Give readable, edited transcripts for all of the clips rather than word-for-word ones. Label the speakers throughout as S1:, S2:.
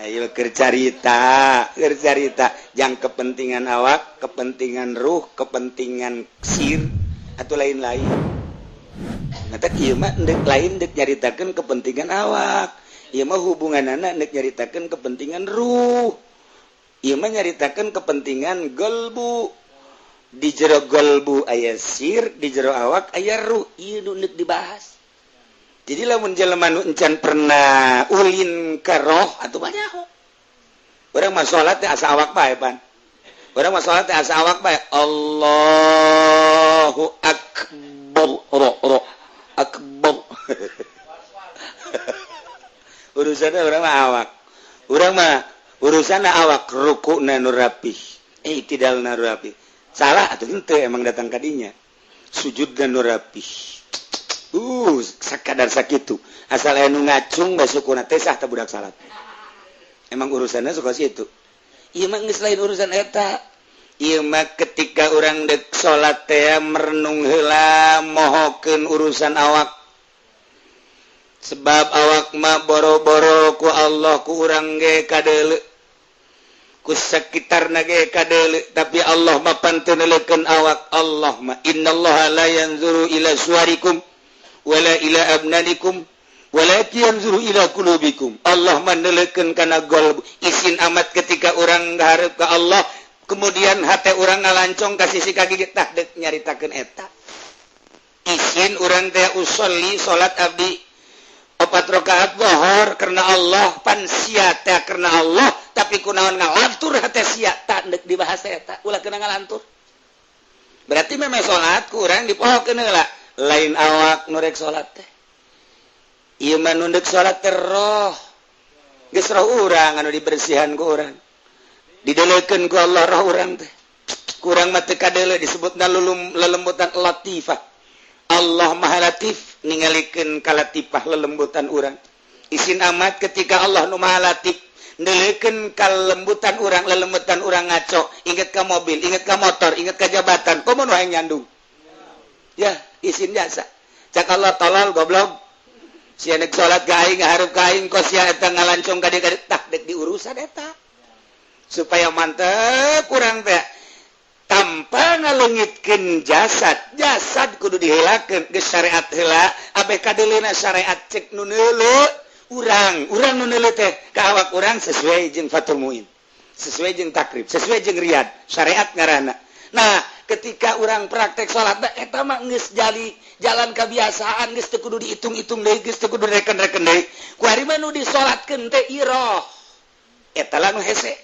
S1: Ayo kercarita yang kepentingan awak, kepentingan ruh, kepentingan sir atau lain-lain. Ngetak ieu mah endek lain dek nyaritakeun kepentingan awak. Ieu mah hubungan anak dek nyaritakeun kepentingan ruh. Ieu mah nyaritakeun kepentingan golbu. Di jero golbu aya sir, di jero awak aya ruh. Ieu nu dek dibahas. Jadi lamun jelema nu encan pernah ulin ka roh atuh banyak. Urang mah salat teh asa awak bae, Pan. Urang mah salat teh asa awak bae. Allahu akbar. Akbar. Urusanna urang mah awak. Urang mah urusanna awak rukuna nu rapih. Tidalna nu rapih. Salah atuh henteu emang datang ka dinya. Sujudna nu rapih. Sakadar sakitu. Asal aya nu ngacung bae sukuna teh sah teh budak salat. Emang urusanna suka situ. Ieu mah geus lain urusan eta. Ieu mah ketika urang dek salat teh merenung heula mohokeun urusan awak. Sebab awak mah boro-boro ku Allah ku urang ge kadeuleu. Ku sakitarna ge kadeuleu, tapi Allah mah pantun neuleukeun awak. Allah mah innallaha la yanzuru ila suwarikum wala ila abnanikum walakin yanzuru ila qulubikum. Allah mandeleukeun kana golb. Isin amat ketika urang ngahareup ka Allah, kemudian hate urang ngalancong ka sisi kaki tah dek nyaritakeun eta. Isin urang teh usolli salat abdi 4 rakaat zuhur karena Allah, pan sia teh karena Allah, tapi kunaon ngalantur hate sia tah dek dibahas eta. Ulah kena ngalantur. Berarti memang salat ku urang dipohokeun heula. Lain awak nurek salat teh. Ieu mah nu deuk salat teh roh. Geus roh urang anu dibersihan ku urang. Dideleukeun ku Allah roh urang teh. Kurang mah teu kadeuleu disebutna lelembutan latifah. Allah Maha Latif ningalikeun kalatifah lelembutan urang. Isin amat ketika Allah nu Maha Latif ndeleukeun kalembutan urang, lelembutan urang ngaco, inget ka mobil, inget ka motor, inget ka jabatan, komo nu hayang nyandung. Ya, isin jasa. Cak Allah tolol goblok. Sia nek salat ka aing ngahareup ka aing kos sia eta ngalancong ka dieu tah dek diurusan eta. Supaya mantep kurang teh tanpa ngaleungitkeun jasad. Jasad kudu diheulakeun geus syariat heula, abeh kadeleuna syariat cek nu neuleu urang nu neuleu teh ka awak urang sesuai jeung Fathul Muin. Sesuai jeung takrib, sesuai jeung riyad, syariat ngaranna. Nah, ketika orang praktek salat eta mah geus jadi jalan kebiasaan, geus teu kudu dihitung-hitung deui, geus teu kudu reken-reken deui. Ku ari mah nu disalatkeun teh iroh. Eta lah nu hese.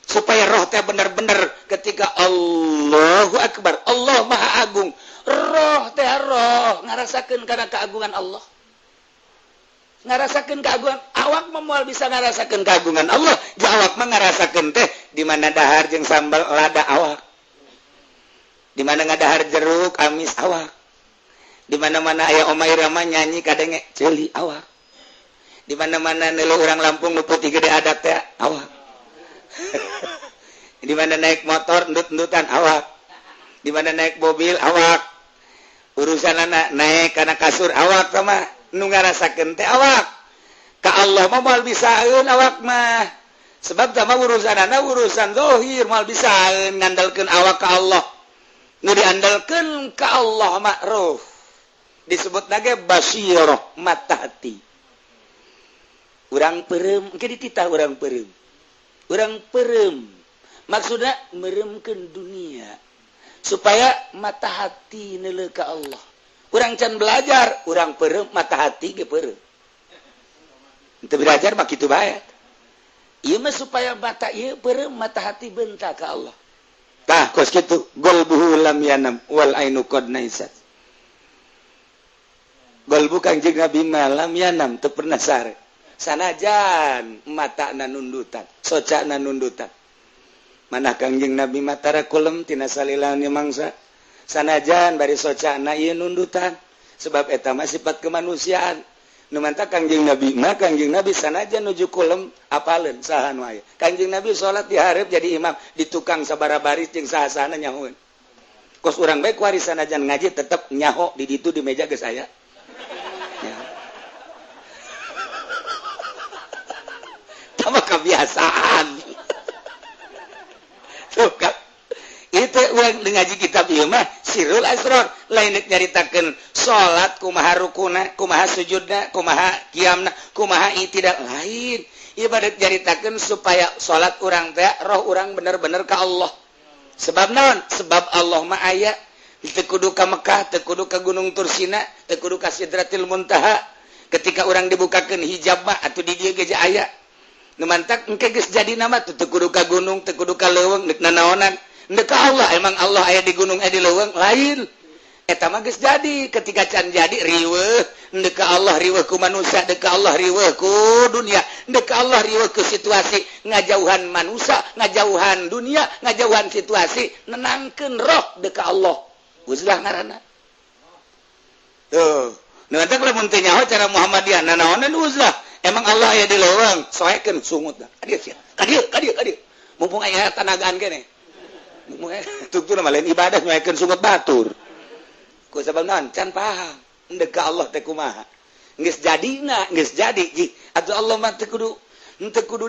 S1: Supaya roh teh bener-bener ketika Allahu Akbar, Allah Maha Agung. Roh teh roh ngarasakeun kana keagungan Allah. Ngarasakeun keagungan awak mah moal bisa ngarasakeun keagungan Allah. Jeung awak mah ngarasakeun teh di mana dahar jeung sambal lada awak. Di mana ngadahar jeruk amis awak. Di mana-mana aya Omay Rama nyanyi kadenge ceuli awak. Di mana-mana neuleuh urang Lampung nu putih gede adat teh awak. Di mana naik motor endut-endutan awak. Di mana naik mobil awak. Urusanana naik kana kasur awak sama nu ngarasakeun teh awak. Ka Allah mah moal bisaeun awak mah. Sebab sama urusanana urusan zahir moal bisaeun ngandalkeun awak ka Allah. Nu diandalkeun ka Allah ma'ruf. Disebut nage basirah mata hati. Urang peureum engke dititah urang peureum. Urang peureum maksudna meremkeun dunia supaya mata hati neuleuh ka Allah. Urang can belajar, urang peureum mata hati ge peureum. Teu belajar mah kitu bae. Ieu mah supaya mata ieu peureum mata hati beunta ka Allah. Tah kos kitu golbuhu lam yanam wal ainu qad naisat. Golbu Kangjeng Nabi malam yanam teu pernah sare. Sanajan matana nundutan, socana nundutan. Manah Kangjeng Nabi matara kulem tina salilani mangsa. Sanajan bari socana ieu nundutan sebab eta mah sifat kemanusiaan. Nu mantap Kangjeng Nabi mah Kangjeng Nabi sanajan nuju kulem apaleun saha nu aya. Kangjeng Nabi salat di hareup jadi imam di tukang sabara baris jeung saha-sahana nyahoeun. Kos urang bae ku ari sanajan ngaji tetep nyaho di ditu di meja geus aya. mah kebiasaan. Tuh kan. Itu urang ngaji kitab ieu mah Sirrul Asrar lain nyaritakeun salat kumaha rukuna, kumaha sujudna, kumaha qiyamna, kumaha tidak lain. Ibadat nyaritakeun supaya salat urang teh roh urang bener-bener ka Allah. Sebab naon? Sebab Allah mah aya teu kudu ka Mekah, teu kudu ka Gunung Tursina, teu kudu ka Sidratil Muntaha. Ketika urang dibukakeun hijab mah atuh di dieu ge aya. Nu mantak engke geus jadi nama teu kudu ka gunung, teu kudu ka leuweung, neuk nanaonan. Ndeka Allah emang Allah aya di gunung di leuweung lain eta mah geus jadi ketika can jadi riweuh ndeka Allah riweuh ku manusia ndeka Allah riweuh ku dunia ndeka Allah riweuh ku situasi ngajauhan manusia ngajauhan dunia ngajauhan situasi nenangkeun roh ndeka Allah uzlah ngaranna tuh nu eta lamun teu nyaho cara Muhammadiyah nanaonan uzlah emang Allah aya di leuweung soekeun sungut kadieu mumpung aya tanagaan keneh tuk mah lain ibadah nyaekeun sungut batur. Ku sabab naon? Can paham. Endeg ka Allah teh kumaha. Geus jadina, geus jadi. Atuh Allah mah teu kudu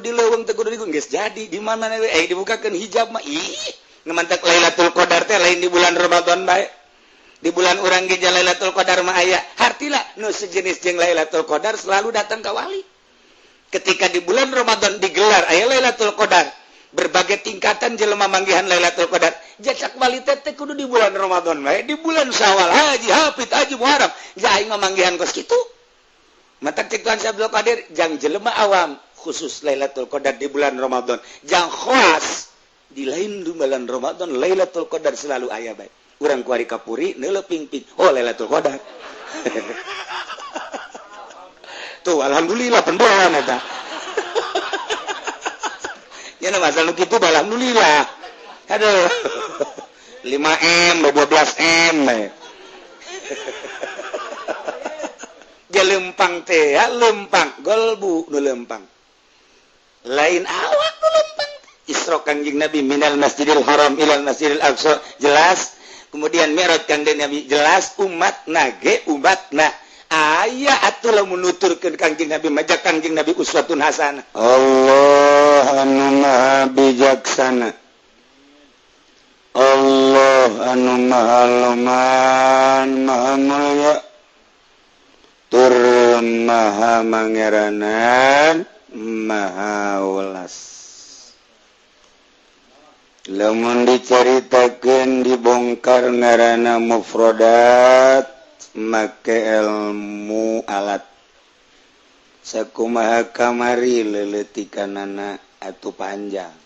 S1: di leuweung, teu kudu di gunung, geus jadi. Di mana we dibukakeun hijab mah ih. Ngamantak Lailatul Qadar teh lain di bulan Ramadan bae. Di bulan urang ge Lailatul Qadar mah aya. Hartila nu sejenis jeung Lailatul Qadar selalu datang ka wali. Ketika di bulan Ramadan digelar aya Lailatul Qadar. Berbagai tingkatan jelema manggihan Lailatul Qadar. Jacak kualitas teh kudu di bulan Ramadan bae, di bulan Syawal, Haji, Hafid, Haji Muharram. Jaing manggihan kos kitu. Matak cek Tuhan Abdul Qadir jang jelema awam khusus Lailatul Qadar di bulan Ramadan. Jang khas di lain di bulan Ramadan Lailatul Qadar selalu aya bae. Urang kuari kapuri neuleuping-ping. Oh Lailatul Qadar. Tuh alhamdulillah pendoan eta. Ya masalah gitu alhamdulillah. Aduh. 5M, 12M. Dia lempang teh, ya lempang, golbu nu lempang. Lain awak nu lempang. Isra Kangjeng Nabi minal Masjidil Haram ilal Masjidil Aqsa jelas. Kemudian Mi'raj Kangjeng Nabi jelas umat nage umatna. Aya atuh lamun nuturkeun Kangjeng Nabi majak Kangjeng Nabi uswatun hasanah. Allah anu maha bijaksana. Allah anu maha luman maha mulya. Tur maha mangeranan maha welas. Lamun dicaritakeun dibongkar ngaranna mufradat make ilmu alat sakumaha kamari leuletikanana atuh panjang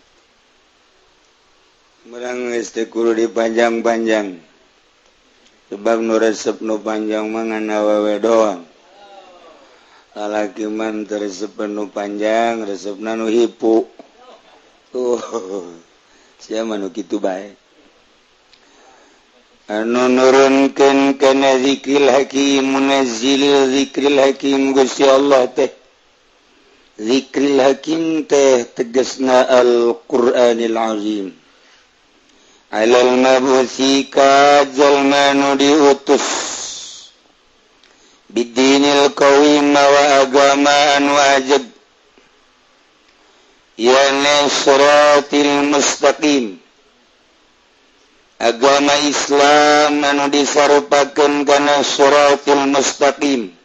S1: murang geus teu kudu dipanjang-panjang sebab nu resep nu panjang mah ngan awewe doang lalaki man teu resep nu panjang resepna nu hipu sia mah nu kitu bae anu nurunkeun kana zikril hakim munazzilil zikril hakim Gusti Allah teh zikril hakim teh tegasna Al-Qur'anil Azim alal mabusi ka jalma nu diutus bidinil qawim wa agama anu ajeg yana siratil mustaqim agama Islam anu disarupakeun kana siratal mustaqim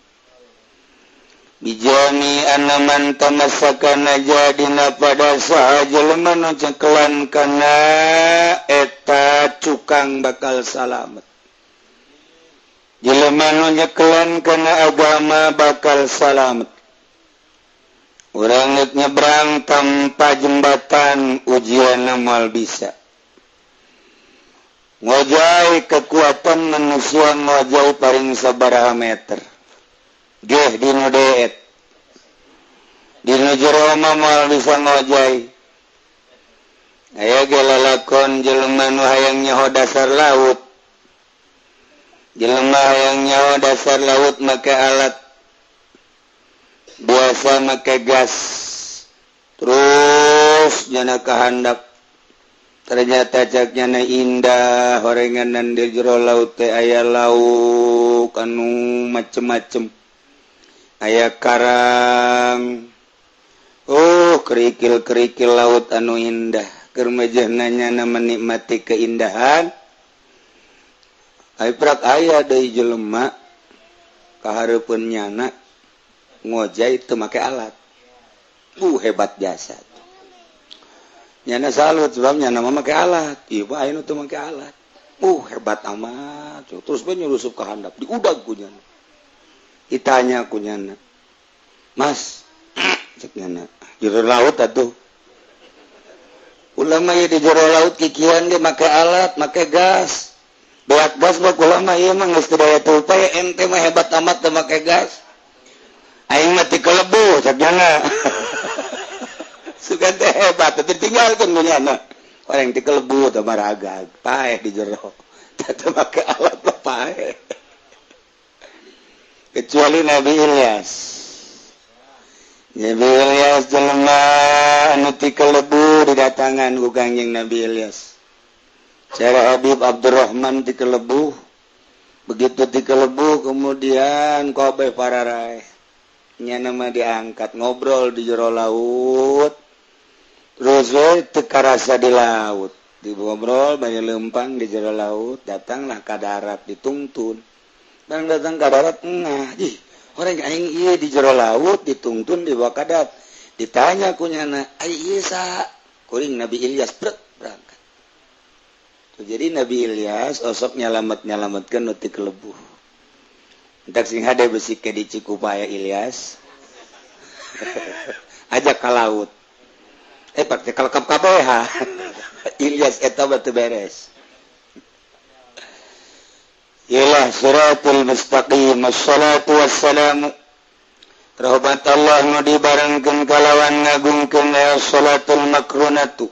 S1: bijani anaman tamassakana jadina pada saha jelema nu cekelan kana eta cukang bakal salamet jelema nu nyekelan kana agama bakal salamet urang nyebrang tanpa jembatan ujianna moal bisa ngojai kekuatan manusia ngojai paling sabaraha meter geh dinu deet dinu jero mah moal bisa ngojai aya ge lalakon jelema nu hayang nyaho dasar laut jelema hayang nyaho dasar laut make alat biasa make gas terus jana kahandap ternyata caknya indah horenganan di jero laut teh aya lauk anu macem-macem aya karang kerikil-kerikil laut anu indah kermejananya menikmati keindahan prak aya deui jelema kahareupeun nyana ngojai teu make alat hebat jasa nyana salut sebab nyana mah make alat ieu mah aya nu teu make alat hebat amat terus bae nyurusup ka handap diudag ku nyana ditanya ku nyana mas cek nyana jero laut atuh ulama ya di jero laut kikian ge make alat make gas beat gas mah ulama ieu mah geus teu daya tupay ente mah hebat amat teu make gas aing mah ti kelebu cek nyana sugan teh hebat teu ditinggalkeun ku nyana orang ti kelebu teu maragag paeh di jero teu make alat mah paeh kecuali Nabi Ilyas jelema anu ti kelebu didatangan ku Kangjeng Nabi Ilyas. Cara Habib Abdurrahman ti kelebu. Begitu ti kelebu kemudian kobe pararai. Nya nama diangkat ngobrol di jero laut. Terus we teu karasa di laut. Ngobrol banyak lempang di jero laut, datanglah ka darat ditungtun. Dan datang ka darat tengah. Orang aing ieu di jero laut ditungtun di bawah kadat ditanya ku nyana ai ieu saha kuring Nabi Ilyas berangkat jadi Nabi Ilyas osok nyalametkeun nu teu kelebu entak sing hade besi ke di Cikupaya Ilyas ajak ka laut pake kalkap kabeh Ilyas eta batu beres ialah siratul mustaqim assalatu wassalamu rahmat Allah nu dibarengkeun kalawan ngagungkeun salatul makrunatu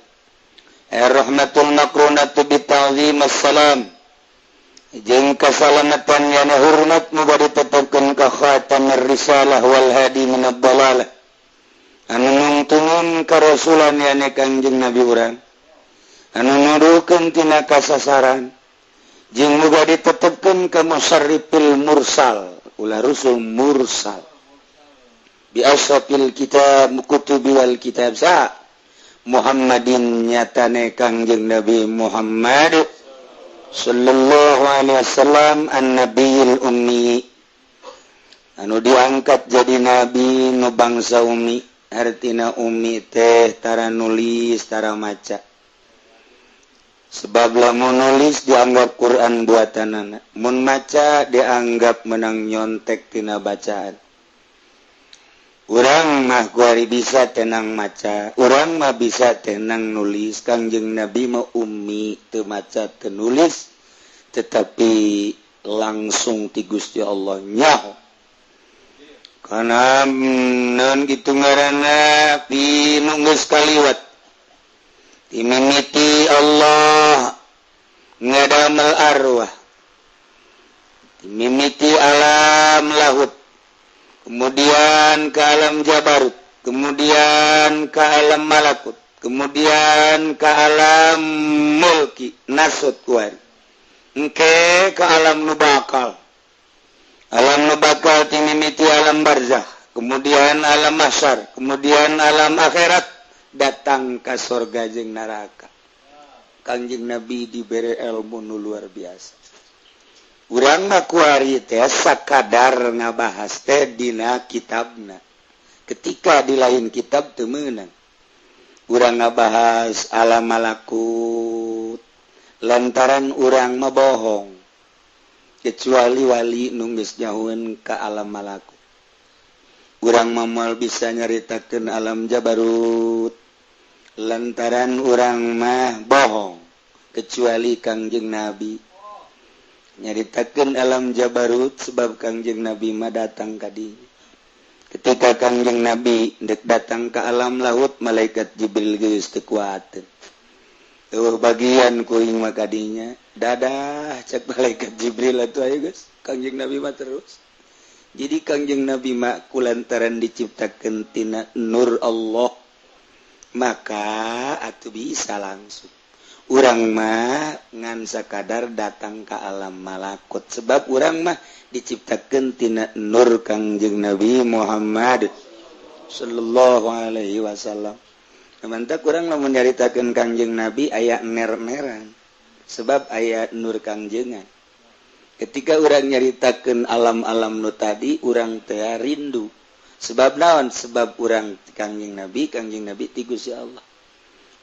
S1: rahmatul makrunatu bita'zim assalam jeung kasalamatan yana hormat nu bade tetepkeun ka khatamir risalah wal hadi minad dalalah anu nungtungun ka rasulan yana Kangjeng Nabi urang anu nuduhkeun tina kasasaran jeung muga ditetepkeun ka musarrifil mursal ulah rusul mursal bi asrafil kitab kutubi wal kitab sa Muhammadin nyatane Kangjeng Nabi Muhammad sallallahu alaihi wasallam an-nabiyil ummi anu diangkat jadi nabi nu bangsa ummi artina ummi teh tara nulis tara maca sebab lamun nulis dianggap Quran buatanana mun maca dianggap menang nyontek tina bacaan urang mah kuari bisa tenang maca urang mah bisa tenang nulis Kangjeng Nabi mah ummi teu maca teu nulis tetapi langsung ti Gusti Allah nyaho kana naon kitu ngaranna pi nu geus kaliwat dimimiti Allah ngadamel arwah dimimiti alam lahut kemudian ke alam jabarut kemudian ke alam malakut kemudian ke alam mulki nasut kuan engke ke alam nubakal dimimiti alam barzakh kemudian alam mahsyar kemudian alam akhirat datang ke surga jeung neraka Kangjeng Nabi dibere ilmu nu luar biasa urang mah kuari teh sakadar ngabahas teh dina kitabna ketika di lain kitab teu meunang urang ngabahas alam malakut lantaran urang mah bohong kecuali wali nu geus nyahoeun ka alam malakut urang mah moal bisa nyaritakeun alam jabarut lantaran urang mah bohong kecuali Kangjeng Nabi nyaritakeun alam jabarut sebab Kangjeng Nabi mah datang ka dieu ketika Kangjeng Nabi dek datang ke alam laut malaikat Jibril geus teu kuateun eueuh bagian kuring mah kadinya dadah cek malaikat Jibril atuh aya geus Kangjeng Nabi mah terus jadi Kangjeng Nabi mah kulantaran diciptakeun tina nur Allah maka atuh bisa langsung urang mah ngan sakadar datang ke alam malakut sebab urang mah diciptakeun tina nur Kangjeng Nabi Muhammad Shallallahu Alaihi Wasallam mantap kurang menyaritakan Kangjeng Nabi ayat mer-meran sebab ayat Nur Kangjengan ketika orang nyaritakan alam-alam nu tadi orang teh rindu sebab naon sebab orang Kangjeng Nabi ti Gusti Allah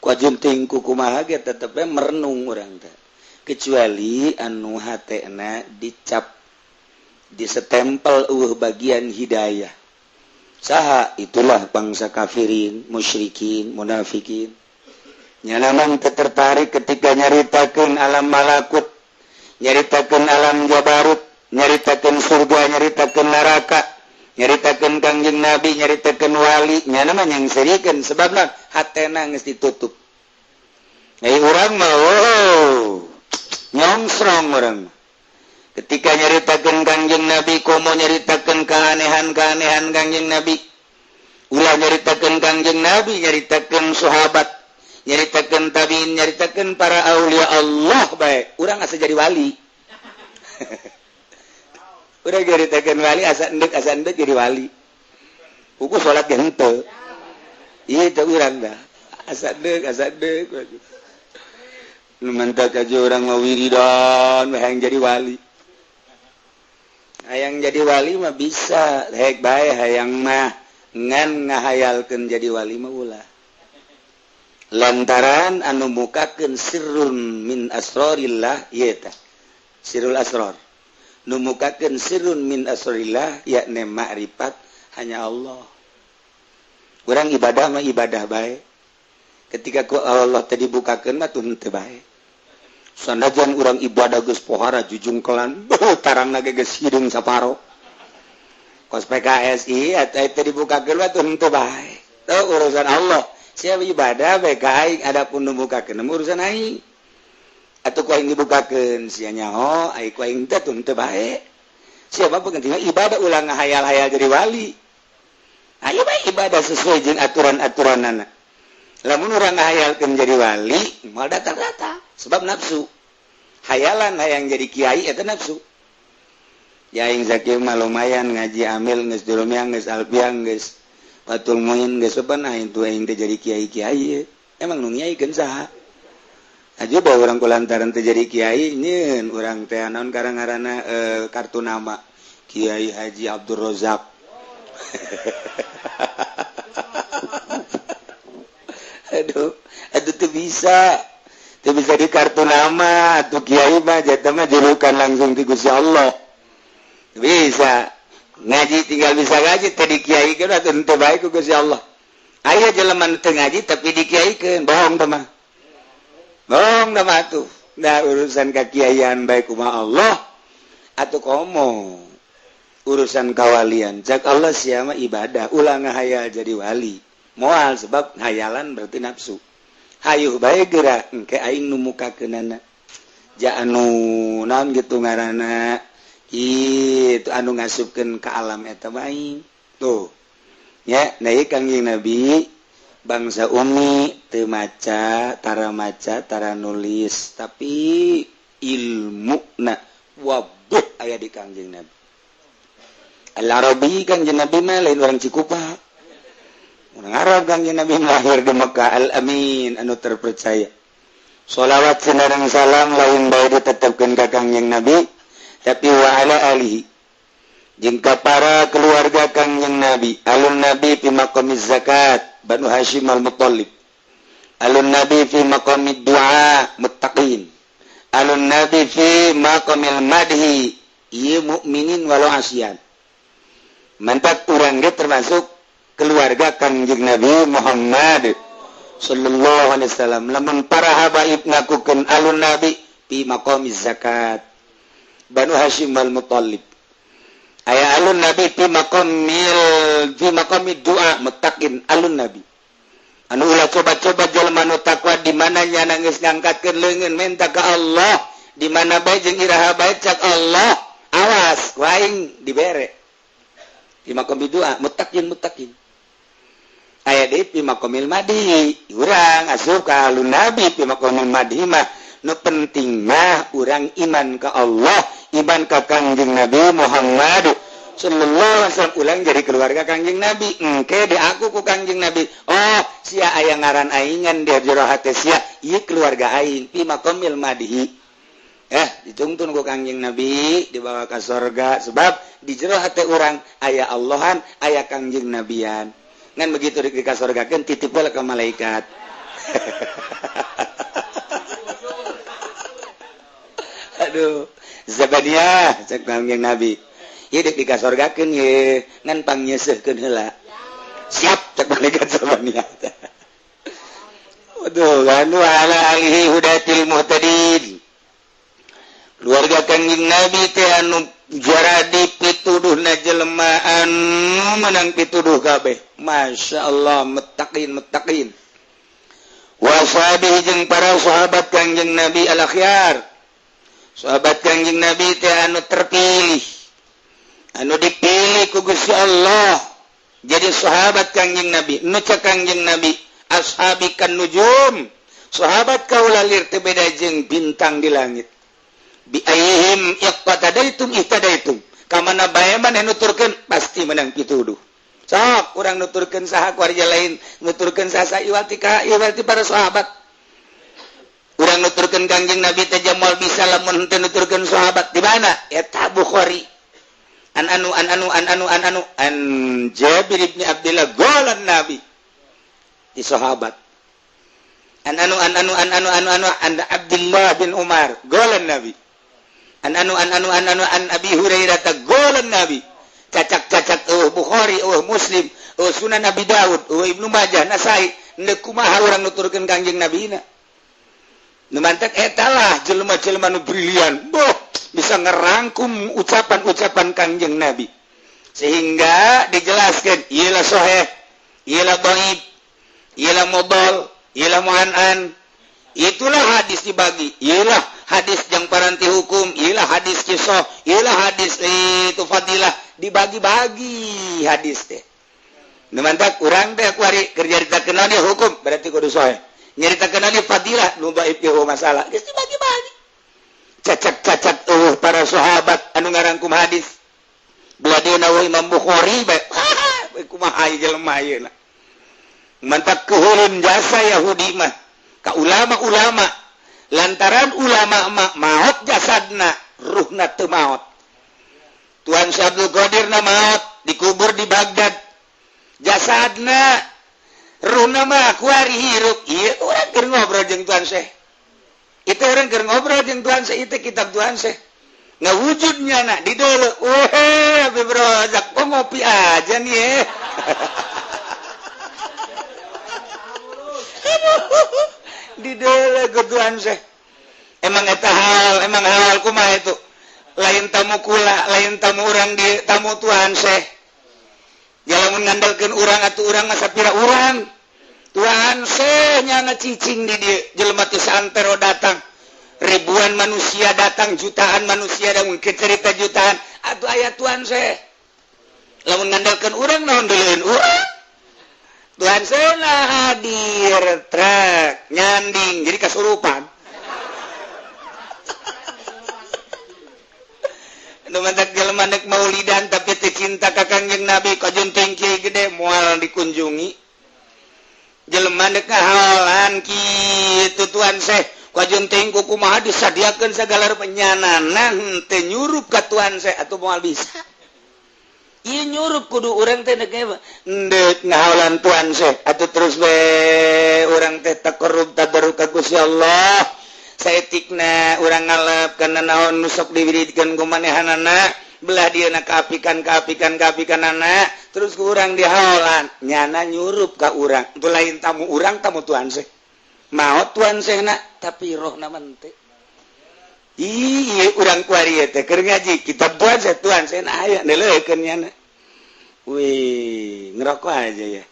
S1: kuajun tingku kumaha ge tetep merenung orang teh kecuali anu hatena dicap disetempel bagian hidayah saha itulah bangsa kafirin musyrikin munafikin nyanaman tertarik ketika nyaritakeun alam malakut nyaritakeun alam jabarut nyaritakeun surga nyaritakeun neraka nyaritakeun Kangjeng Nabi nyaritakeun wali nyanaman yang serikeun sebabna hatena geus ditutup urang mah nyongsrong urang ketika nyaritakeun Kangjeng Nabi komo nyaritakeun keanehan-keanehan Kangjeng Nabi ulah nyaritakeun Kangjeng Nabi nyaritakeun sahabat nyaritakeun tabiin nyaritakeun para aulia Allah bae urang asa jadi wali urang nyaritakeun wali asa endek jadi wali uku salat ge henteu ieu teh urang dah asa endek nu mantap aja urang mah wiridan hayang jadi wali hayang jadi wali mah bisa hek bae hayang mah ngan ngahayalkeun jadi wali mah ulah lantaran anu mukakeun sirrun min asrarillah ieu tah sirrul asrar nu mukakeun sirrun min asrarillah yakni makrifat hanya Allah urang ibadah mah ibadah bae ketika ku Allah tadi bukakeun mah tun teu bae sandajan urang ibadah geus pohara jujungkelan tarangna ge geus hidung saparo kos PKSI eta teh dibukakeun mah tun teu bae teu urusan Allah sia ibadah bae ka aing adapun nu bukakeun mah urusan aing atuh ku aing dibukakeun sia nyaho aing ku aing teh tun teu bae sia mah penting ibadah ulah ngahayal-hayal jadi wali ayo bae ibadah sesuai jeung aturan-aturanana lamun urang ngahayalkeun jadi wali moal datang-datang sebab nafsu hayalan hayang jadi kiai eta nafsu ya aing zakir mah lumayan ngaji amil geus durumnya geus alfian geus watul muin geus saban aing tu aing teh jadi kiai emang nu ngiaikeun saha aja bae urang kulantaran teh jadi kiai nyeun urang teh naon ngaranna kartu nama Kiai Haji Abdul Razak aduh tuh bisa di kartu nama atau kiai mah jatah mah julukan langsung di Gusti Allah bisa ngaji tinggal bisa ngaji tadi kiai kan atau ente baik ku Gusti Allah aya jelema teu ngaji tapi dikiaikeun bohong teh mah tuh da urusan kakiaian baik kumaha Allah atuh komo urusan kawalian cak Allah sia mah ibadah ulah ngahayal jadi wali moal sebab hayalan berarti nafsu hayuh bae geura engke aing nu mukakeunana ja anu naon gitu ngaranna kitu anu ngasupkeun ka alam eta aing tuh nya da ieu Kangjeng Nabi bangsa umi teu maca tara nulis tapi ilmuna wabuh aya di Kangjeng Nabi Al-Arabi Kangjeng Nabi mah lain orang Cikupa orang Arab Kangjeng Nabi lahir di Mekah al-amin anu terpercaya sholawat sinareng salam lain bae ditetepkeun ka Kangjeng Nabi tapi wa ala alihi jeung ka para keluarga Kangjeng Nabi alun Nabi fi maqamiz zakat Banu Hashim al-Muttalib alun Nabi fi maqamid du'a muttaqin alun Nabi fi maqamil madhi ieu mukminin walau asyan mantap urang ge termasuk keluarga Kangjeng Nabi Muhammad sallallahu alaihi wasallam lamun para habaib ngakukeun alun Nabi fi maqamiz zakat Banu Hashim al-Muttalib aya alun Nabi fi maqamid du'a muttaqin alun Nabi anu ulah coba-coba jalma nu takwa di mana nya geus ngangkatkeun leungeun menta ka Allah di mana bae jeung iraha bae cak Allah awas waing dibere di maqamid du'a muttaqin aya di fi maqamil madhi urang asup ka alun Nabi fi maqamil madhi mah nu penting mah urang iman ka Allah iman ka Kangjeng Nabi Muhammad Sallallahu ulang jadi keluarga Kangjeng Nabi engke di aku ku Kangjeng Nabi sia aya ngaran aingan di jero hate sia ieu keluarga aing fi maqamil madhi ditungtun ku Kangjeng Nabi dibawa ke surga sebab di jero hate urang aya Allahan aya Kangjeng Nabian ngan begitu di ka surgakeun titip bae ka malaikat aduh Zabaniah cek Kangjeng Nabi hidup di kasorgakeun ye ngan pangnyeuseuhkeun heula siap cek malaikat Zabaniah waduh anu ala alihi hudatil muhtadin keluarga Kangjeng Nabi teh anu jaradi pituduhna jelema anu menang pituduh kabeh masyaallah muttaqin wasabi jeung para sahabat Kangjeng Nabi al-akhyar sahabat Kangjeng Nabi teh anu terpilih anu dipilih ku Gusti Allah jadi sahabat Kangjeng Nabi nu cek Kangjeng Nabi ashabikan nujum sahabat kaula lir teu beda jeung bintang di langit bi ayyihim iqtadaitum ihtadaitum ka mana bae maneh nuturkeun pasti menang pituduh sok urang nuturkeun saha ku warga lain nuturkeun saha iwati para sahabat urang nuturkeun Kangjeng Nabi teh jamal bisa lamun teu nuturkeun sahabat di mana eta Bukhari an Jabir bin Abdullah golan Nabi di sahabat an Abdullah bin Umar golan Nabi an Abi Hurairah golan Nabi cacak Bukhari Muslim Sunan Abi Daud Ibnu Majah Nasai neuk kumaha urang nuturkeun Kangjeng Nabi na nu mantek eta lah jelema-jelema nu brilian bisa ngerangkum ucapan-ucapan Kangjeng Nabi sehingga dijelaskan ialah sahih ialah dhaif ialah mudhal ialah mu'an'an itulah hadis dibagi ialah hadis yang paranti hukum ialah hadis kisah ialah hadis itu fadilah dibagi-bagi hadis teh nu mantak urang teh kuari keur nyaritakeun dia hukum berarti kudu sahih nyaritakeun dia fadilah nu dhaif ge masalah geus dibagi-bagi cacat para sahabat anu ngarangkum hadis beladina Imam Bukhari bae kumaha jelema ayeuna mantap keuheureun jasa Yahudi mah ka ulama-ulama lantaran ulama mah maot jasadna ruhna teu maot Tuan Syekh Abdul Qadir na maot dikubur di Baghdad jasadna ruhna mah kuari hirup ieu urang keur ngobrol jeung Tuan Syekh itu orang keur ngobrol jeung Tuhan Syekh itu kitab Tuhan Syekh ngawujudnya nak di dulu Abi Bro jak ngopi aja nih di dulu ke Tuhan Syekh emang hal kumaha itu lain tamu kula lain tamu orang di tamu Tuhan Syekh jalamun ngandalkeun urang atuh urang mah sapira urang Tuhan sehnya ngecicing di dia jelema teh santero datang ribuan manusia datang jutaan manusia dan mungkin cerita jutaan atuh aya Tuhan seh lamun ngandalkeun urang naon deuleueun urang Tuhan seh hadir trak nyanding jadi kasurupan nu mantak jelema nek maulidan tapi teu cinta ka Kangjeng Nabi kajunting kieu gede moal dikunjungi jelema nek ngahalan kitu Tuhan Syekh kajunting ku kumaha disadiakeun sagala penyanana teu nyurup ka Tuhan Syekh atuh moal bisa ieu nyurup kudu urang teh nek ngahalan Tuhan Syekh atuh terus we urang teh taqarrub tadarruk ka Gusti Allah saetikna urang ngalap kana naon nu sok diwiridkeun ku manehanana belah dia nak keapikan anak terus ke urang dihaolan nyana nyurup ka urang itu lain tamu urang tamu Tuhan Syekh maot Tuhan Syekh nak tapi rohna mente iya urang kuari teh keur ngaji kitab Tuhan Syekh aya neuleukeun nyana wih ngerokok aja ya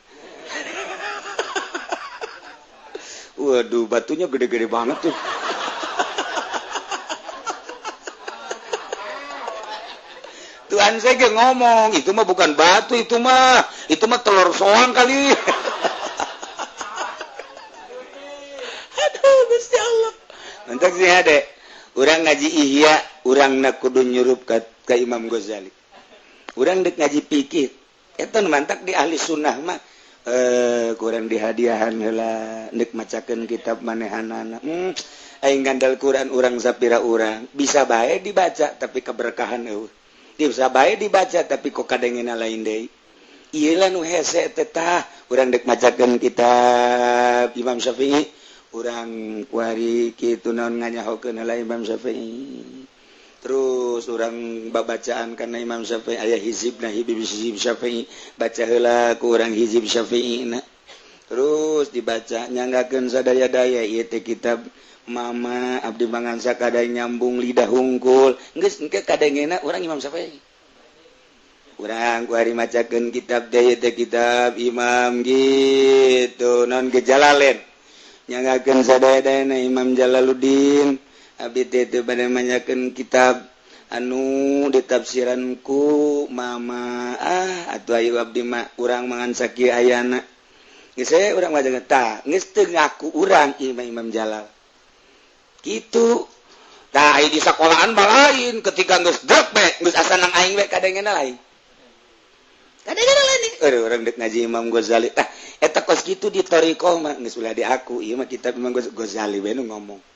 S1: waduh batunya gede-gede banget tuh Tuhan saya ngomong itu mah bukan batu itu mah telur soang kali aduh Gusti Allah mantak sih ade urang ngaji ihya urang nak kudu nyurup ka Imam Ghazali kurang dek ngaji pikir itu mantap di ahli sunnah mah kurang dihadiahanlah nek macakan kitab manehanana aing ngandal Quran urang sapira urang bisa bae dibaca tapi keberkahan bisa bae dibaca tapi kok kadengena lain deui ieu lah nu hese teh tah urang dek macakeun kitab Imam Syafi'i urang kuari kitu naon nganyahokeun heula Imam Syafi'i terus orang babacaan karena Imam Syafi'i aya hizib nah hizib Syafi'i baca heula ku urang hizib Syafi'i nah terus dibaca nyanggakeun sadaya-daya ieu teh kitab Mama abdi mangansa kadang nyambung lidah hungkul geus engke kadengena urang Imam Syafi'i urang kuari macakeun kitab teh teh kitab Imam gitu non Jalalain nyanggakeun sadaya-dayana Imam Jalaluddin abdi teh pada manyakeun kitab anu ditafsiranku Mama atuh ayu abdi mah urang mangansa kieu ayana geus saya urang maca tah geus teu ngaku urang Imam Jalal kitu tah di sekolahan mah lain ketika geus drek we geus asa nang aing we kadengena lain urang dek ngaji Imam Ghazali tah eta kos kitu di thariqah mah geus ulah di aku ieu mah kitab Imam Ghazali we nu ngomong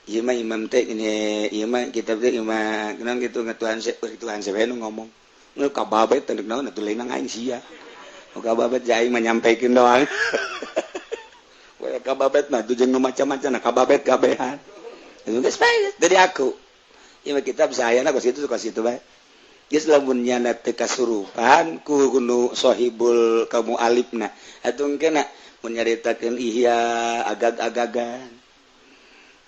S1: iya mah imam teh ini iya mah kitab teh imam kenang gitu ngatuan saya nu ngomong nu kababet teh naon atuh lain nang aing sia kababet ja aing mah nyampeikeun doang we kababet mah tuh jeung nu macam-macam nah kababet kabehan itu geus bae dari aku ieu mah kitab sayana kos itu bae geus lamun nyana teu kasurupan ku nu sahibul kamu alifna atuh engkena mun nyaritakeun ihya agag-agagan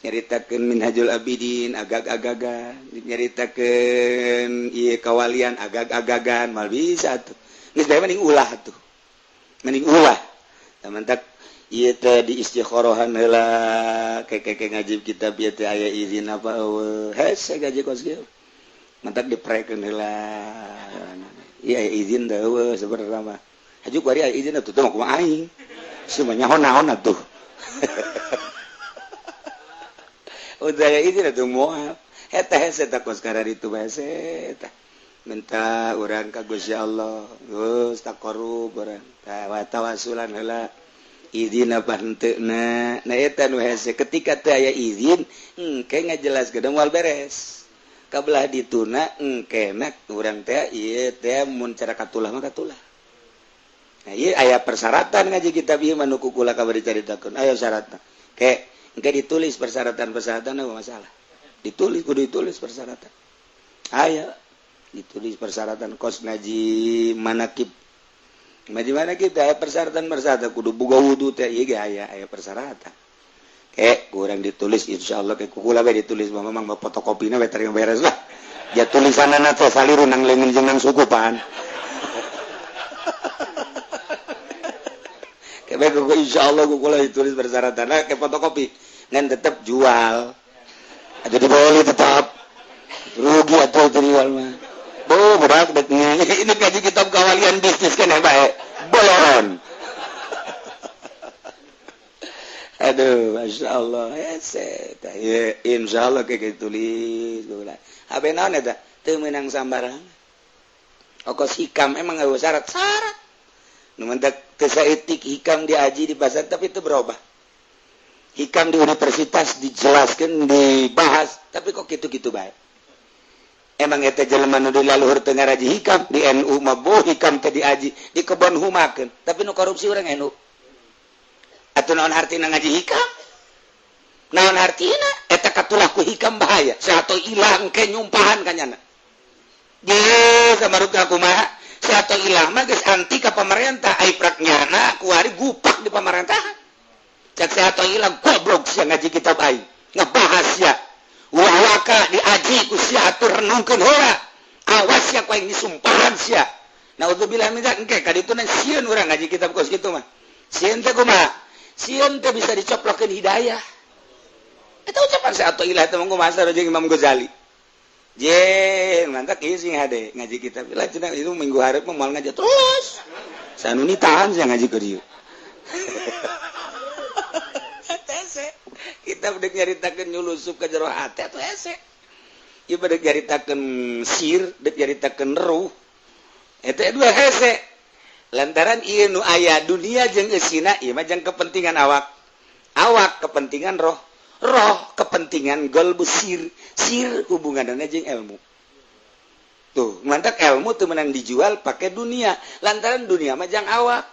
S1: nyaritakeun Minhajul Abidin agag-agagan nyaritakeun ieu kawalian agag-agagan mal bisa tuh geus bae mending ulah tuh mending ulah tamantak ieu teh di istikharohan heula keke ngaji kitab ieu teh aya izin apa hese gaji kos kieu mantak diprekeun heula ieu aya izin teh eueuh sabarna mah hajuk bari aya izin atuh teh mah kumaha aing semuanya naon atuh udah izin atuh moal eta hese tah kos karari itu bahasa eta minta urang ka Gusti Allah geus taqarrub urang tawasulan heula izin apa henteuna nah eta nu hese ketika teu aya izin engke ngajelaskeun moal beres kabelah dituna engkena urang teh ieu teh mun cara katulah mah katulah nah ieu aya persyaratan ngaji kitab ieu mah nu kukula kabari caritakeun aya syaratna ke engke ditulis persyaratan apa masalah kudu ditulis persyaratan aya ditulis persyaratan kos ngaji manakib aya persyaratan kudu boga wudu teh ieu ge aya persyaratan kurang ditulis insyaallah ke kukula we ditulis memang fotokopina we tarima beres lah ya tulisanana teh saliru nang leungeun jeung nang sukupan kebe insyaallah kukula ditulis persyaratan ke fotokopi ngan tetap jual atau dibeli tetap rugi atau jual mah berat betnya ini kaji kitab kawalian bisnis kan ya baik bolon aduh masya Allah ya insya Allah kayak tulis apa naon eta teu meunang sambarang ongkos hikam emang nggak syarat nu mentak teu saeutik hikam diaji di pasar tapi itu berubah hikam di universitas dijelaskan dibahas tapi kok gitu-gitu baik emang eta jelema nu dilaluhur teu ngaraji hikam di NU mah hikam teh diaji di kebon humakeun tapi nu korupsi urang NU atuh naon hartina ngaji hikam naon hartina eta katulah ku hikam bahaya sato ilang ke nyumpahan kanyana ge samaruga kumaha sato ilang mah geus anti ka pamarentah ai praknyana kuari gupak di pamerintahan cak sehat hilang goblok sia ngaji kitab aing ngebahas ya waka diaji ku sia atur renungkeun heula awas sia ku aing disumpahan sia naudzubillah min dzalik engke ka ditu na sieun urang ngaji kitab kos kitu mah sieun teh kumaha sieun teh bisa dicoplokeun hidayah eta ucapan sehat ilah teh mangko masar jeung Imam Ghazali je mantap ieu sing hade ngaji kitab lah cenah itu minggu hareup mah moal ngaji terus sanu ni tahan sia ngaji keur ieu kita udah nyaritakeun nyulusup ka jero hate atuh hese ieu bade nyaritakeun sir dek nyaritakeun ruh dua hese lantaran nu aya dunia jeung eusina ieu mah jeung kepentingan awak kepentingan roh kepentingan golbu sir hubunganna jeung ilmu tuh mantap ilmu tuh menang dijual pakai dunia lantaran dunia mah jeung awak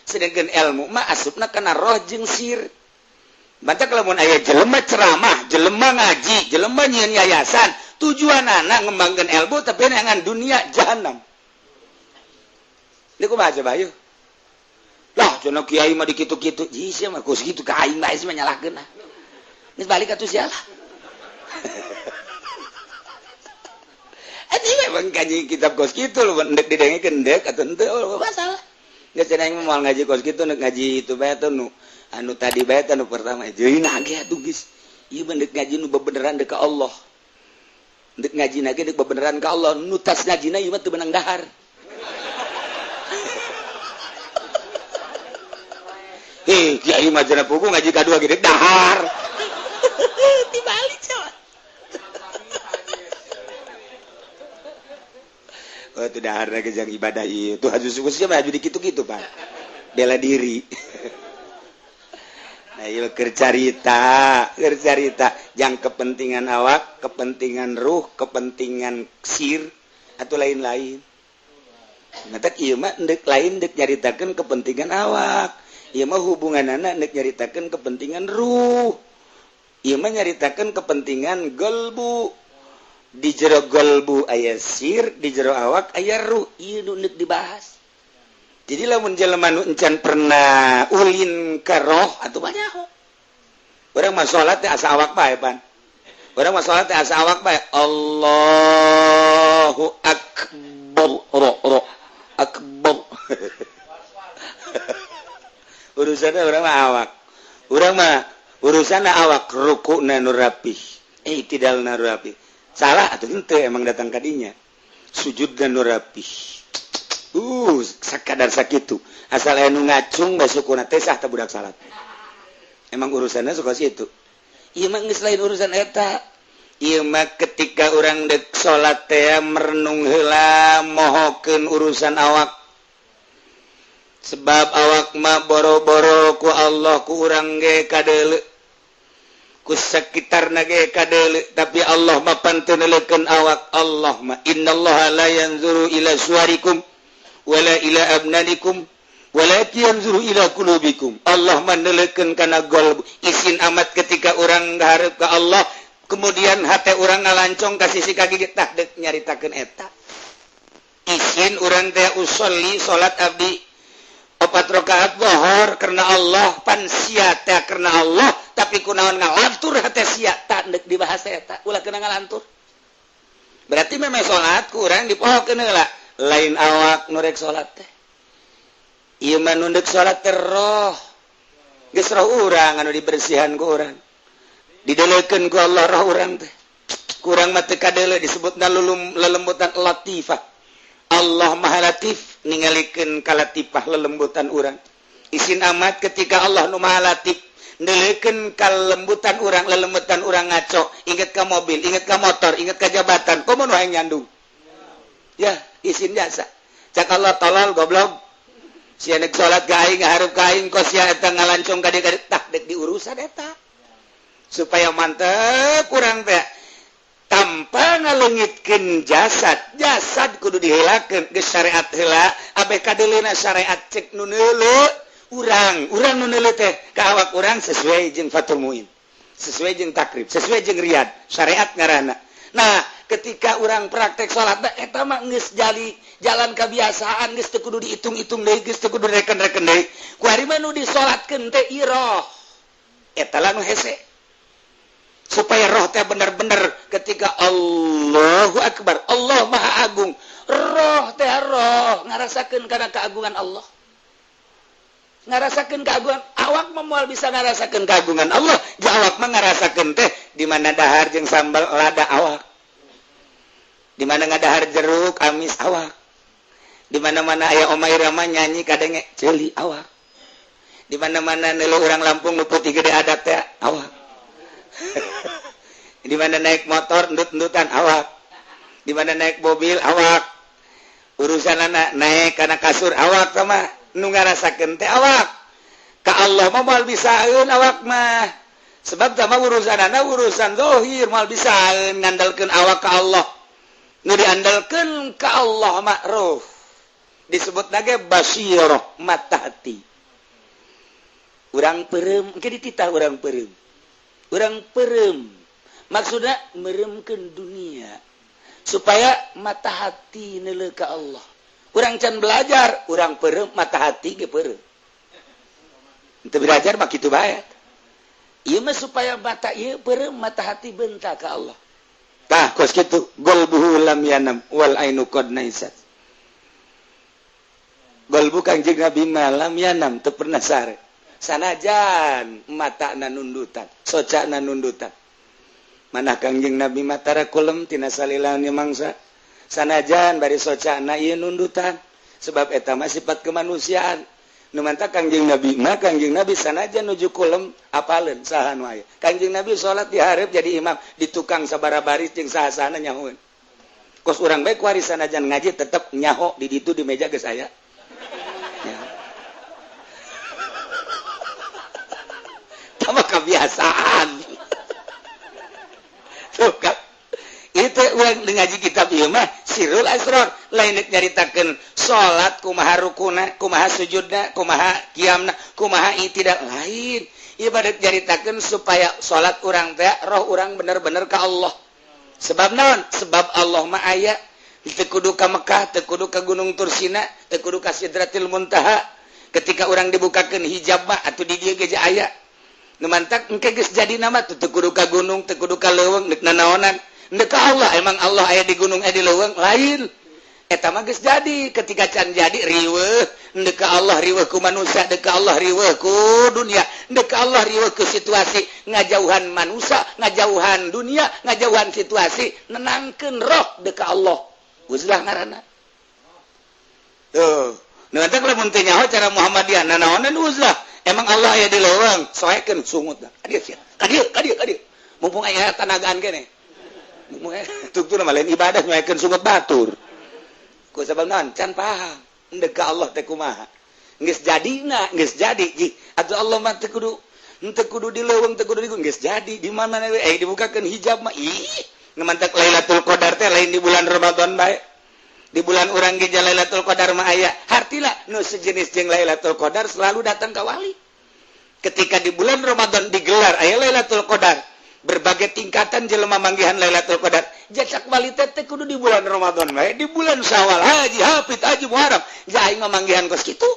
S1: sedangkan ilmu mah asupna kana roh jeung sir mantap lamun aya jelema ceramah jelema ngaji jelema nyieun yayasan tujuanana ngembangkeun ilmu tapi nangan dunia jahanam. Ini kumaha coba yuk. Lah, cenah kiai mah dikitu-kitu. Ih, sia mah geus kitu ka aing bae mah nyalahkeun. Geus balik atuh sia lah. Ati memang kaji kitab kos kitu lho, ndek didengekeun ndek atuh henteu masalah. Geus cenah aing moal ngaji kos kitu ndek ngaji itu bae atuh nu anu tadi bae anu pertama. Jeung nage atuh geus. Ieu ndek ngaji nu bebeneran deuk ka Allah. Ndek ngaji nage deuk bebeneran ka Allah, nu tas ngajina ieu mah teu benang dahar. Kiai mah cenah pugu ngaji kadua gede dahar. Dibalik coba. Oh, itu dahar lagi yang ibadah itu. Haju sukusnya mah haju dikitu-kitu, Pak. Bela diri. Nah, ieu kercarita. Jang kepentingan awak, kepentingan ruh, kepentingan sir atau lain-lain. Ngatak ieu mah endek lain dek nyaritakeun kepentingan awak. Ieu mah hubungan anak nek nyaritakeun kepentingan ruh. Ieu mah nyaritakeun kepentingan golbu. Di jero golbu aya sir, di jero awak aya ruh. Ieu nu nek dibahas. Jadi lamun jelema nu encan pernah ulin ka roh atuh banyak. Urang mah salat teh asa awak bae, Pan. Urang mah salat teh asa awak bae. Allahu akbar. Akbar. Urusanna urang mah awak. Urang mah urusanna awak rukuna nu rapih. Tidalna nu rapih. Salah atuh henteu emang datang ka dinya. Sujudna nu rapih. Sakadar sakitu. Asal aya nu ngacung bae sukuna teh sah teh budak salat. Emang urusanna suka situ. Ieu mah geus lain urusan eta. Ieu mah ketika urang deuk salat teh merenung heula mohokeun urusan awak. Sebab awak mah boro-boro ku Allah ku urang ge kadeuleu ku sakitarna ge kadeuleu tapi Allah mah pantun neulekeun awak Allah mah innallaha la yanzuru ila suwarikum wala ila abnanikum walakin yanzuru ila qulubikum Allah mah neulekeun kana golb isin amat ketika urang ngahareup ka Allah kemudian hate urang ngalancong ka sisi kaki tah deuk nyaritakeun eta isin urang teh usolli salat abdi 4 rakaat zuhur karena Allah pan sia teh karena Allah tapi kunaon ngalantur hate sia tah deuk dibahas eta ulah kena ngalantur berarti memang salat kurang dipohokeun heula lain awak nu rek salat teh ieu mah nu deuk salat teh roh geus roh urang anu dibersihan ku urang didelekeun ku Allah roh urang teh kurang mah teu kadeuleu disebutna lelembutan latifah Allah Maha Latif ningalikeun kalatifah lelembutan urang. Isin amat ketika Allah nu Maha Latif ndeleukeun kalembutan urang, lelembutan urang ngaco, inget ka mobil, inget ka motor, inget ka jabatan, komo nu hayang nyandung. Ya, isin jasa. Cak Allah tolol goblok. Sia nek salat ka aing ngahareup ka aing kos sia eta ngalancong ka dieu tah dek diurusan eta. Supaya mantep urang teh tanpa ngalengitkeun jasad kudu diheulakeun geus syariat heula abeh kadeulina syariat cek nu neuleu urang nu neuleu teh ka awak urang sesuai jeung Fathul Muin sesuai jeung takrib sesuai jeung riyad syariat ngaranna nah ketika urang praktek salat eta mah geus jalan kebiasaan geus teu kudu diitung-itung deui geus teu kudu direken-reken deui kuari mah nu disolatkeun teh iroh eta lah nu hese supaya roh teh benar-benar ketika Allahu Akbar Allah Maha Agung roh teh roh ngarasakeun kana keagungan Allah ngarasakeun keagungan awak mah moal bisa ngarasakeun keagungan Allah jeung awak mah ngarasakeun teh di mana dahar jeung sambal lada awak di mana ngadahar jeruk amis awak di mana-mana aya Oma Irama nyanyi kadenge ceuli awak di mana-mana neuleuh urang Lampung nu putih gede adat teh awak di mana naik motor ndut-ndutan awak di mana naik mobil awak urusan anak naik karena kasur awak sama nu ngarasakeun teh awak ka Allah mah moal bisaeun awak mah sebab sama urusan anak urusan zahir moal bisaeun ngandalkeun awak ka Allah nu diandalkeun ka Allah ma'ruf disebut nage basirah mata hati urang peureum engke dititah urang peureum maksudna meremkeun dunia supaya mata hati neuleuh ka Allah urang can belajar urang peureum mata hati ge peureum teu belajar mah kitu bae ieu mah supaya mata ieu peureum mata hati beunta ka Allah tah kos kitu qalbuhu lam yanam wal ainu qad naisat qalbu Kangjeng Nabi malam yanam teu pernah sare sanajan matana nundutan socana nundutan mana Kangjeng Nabi matara kulem tina salilahnya mangsa sanajan bari socana ieu nundutan sebab eta mah sifat kemanusiaan nu mantap Kangjeng Nabi mah Kangjeng Nabi sanajan nuju kulem apaleun saha nu aya Kangjeng Nabi salat di hareup jadi imam di tukang sabara baris jeung saha-sahana nyahoeun kos urang bae kuari sanajan ngaji tetep nyaho di ditu di meja geus aya sama kebiasaan suka itu urang ngaji kitab ieu mah sirul asrar lain nyaritakeun salat kumaha rukuna kumaha sujudna kumaha qiyamna kumaha tidak lain ibadat nyaritakeun supaya salat urang teh roh urang bener-bener ka Allah sebab naon sebab Allah mah aya teu kudu ka Mekah teu kudu ka Gunung Tursina teu kudu ka Sidratil Muntaha ketika urang dibukakeun hijab mah atuh di dieu ge aya nu mantak engke geus jadi nama teu kudu ka gunung teu kudu ka leuweung neuk nanaonan neuk ka Allah emang Allah aya di gunung aya di leuweung lain eta mah geus jadi ketika can jadi riweuh neuk ka Allah riweuh ku manusia neuk ka Allah riweuh ku dunia neuk ka Allah riweuh ku situasi ngajauhan manusia ngajauhan dunia ngajauhan situasi nenangkeun roh neuk ka Allah uzlah ngaranna tuh nu mantak lamun teu nyaho cara Muhammadiyah nanaonan uzlah emang Allah aya di leuweung soekeun sungut dah kadieu mumpung aya tanagaan kene mumpung tuktuna mah lain ibadah nyoekeun sungut batur ku sabab naon can paham endeu ka Allah teh kumaha geus jadina geus jadi ji atuh Allah mah teu kudu di leuweung teu kudu di gunung geus jadi di mana we dibukakeun hijab mah ih ngamantak Lailatul Qadar teh lain di bulan Ramadan bae di bulan urang ge Lailatul Qadar mah aya hartila nu sejenis jeung Lailatul Qadar selalu datang ka wali ketika di bulan Ramadan digelar aya Lailatul Qadar berbagai tingkatan jelema manggihan Lailatul Qadar jacak wali teh kudu di bulan Ramadan bae di bulan Syawal haji hafid haji muharram jaing manggihan kos kitu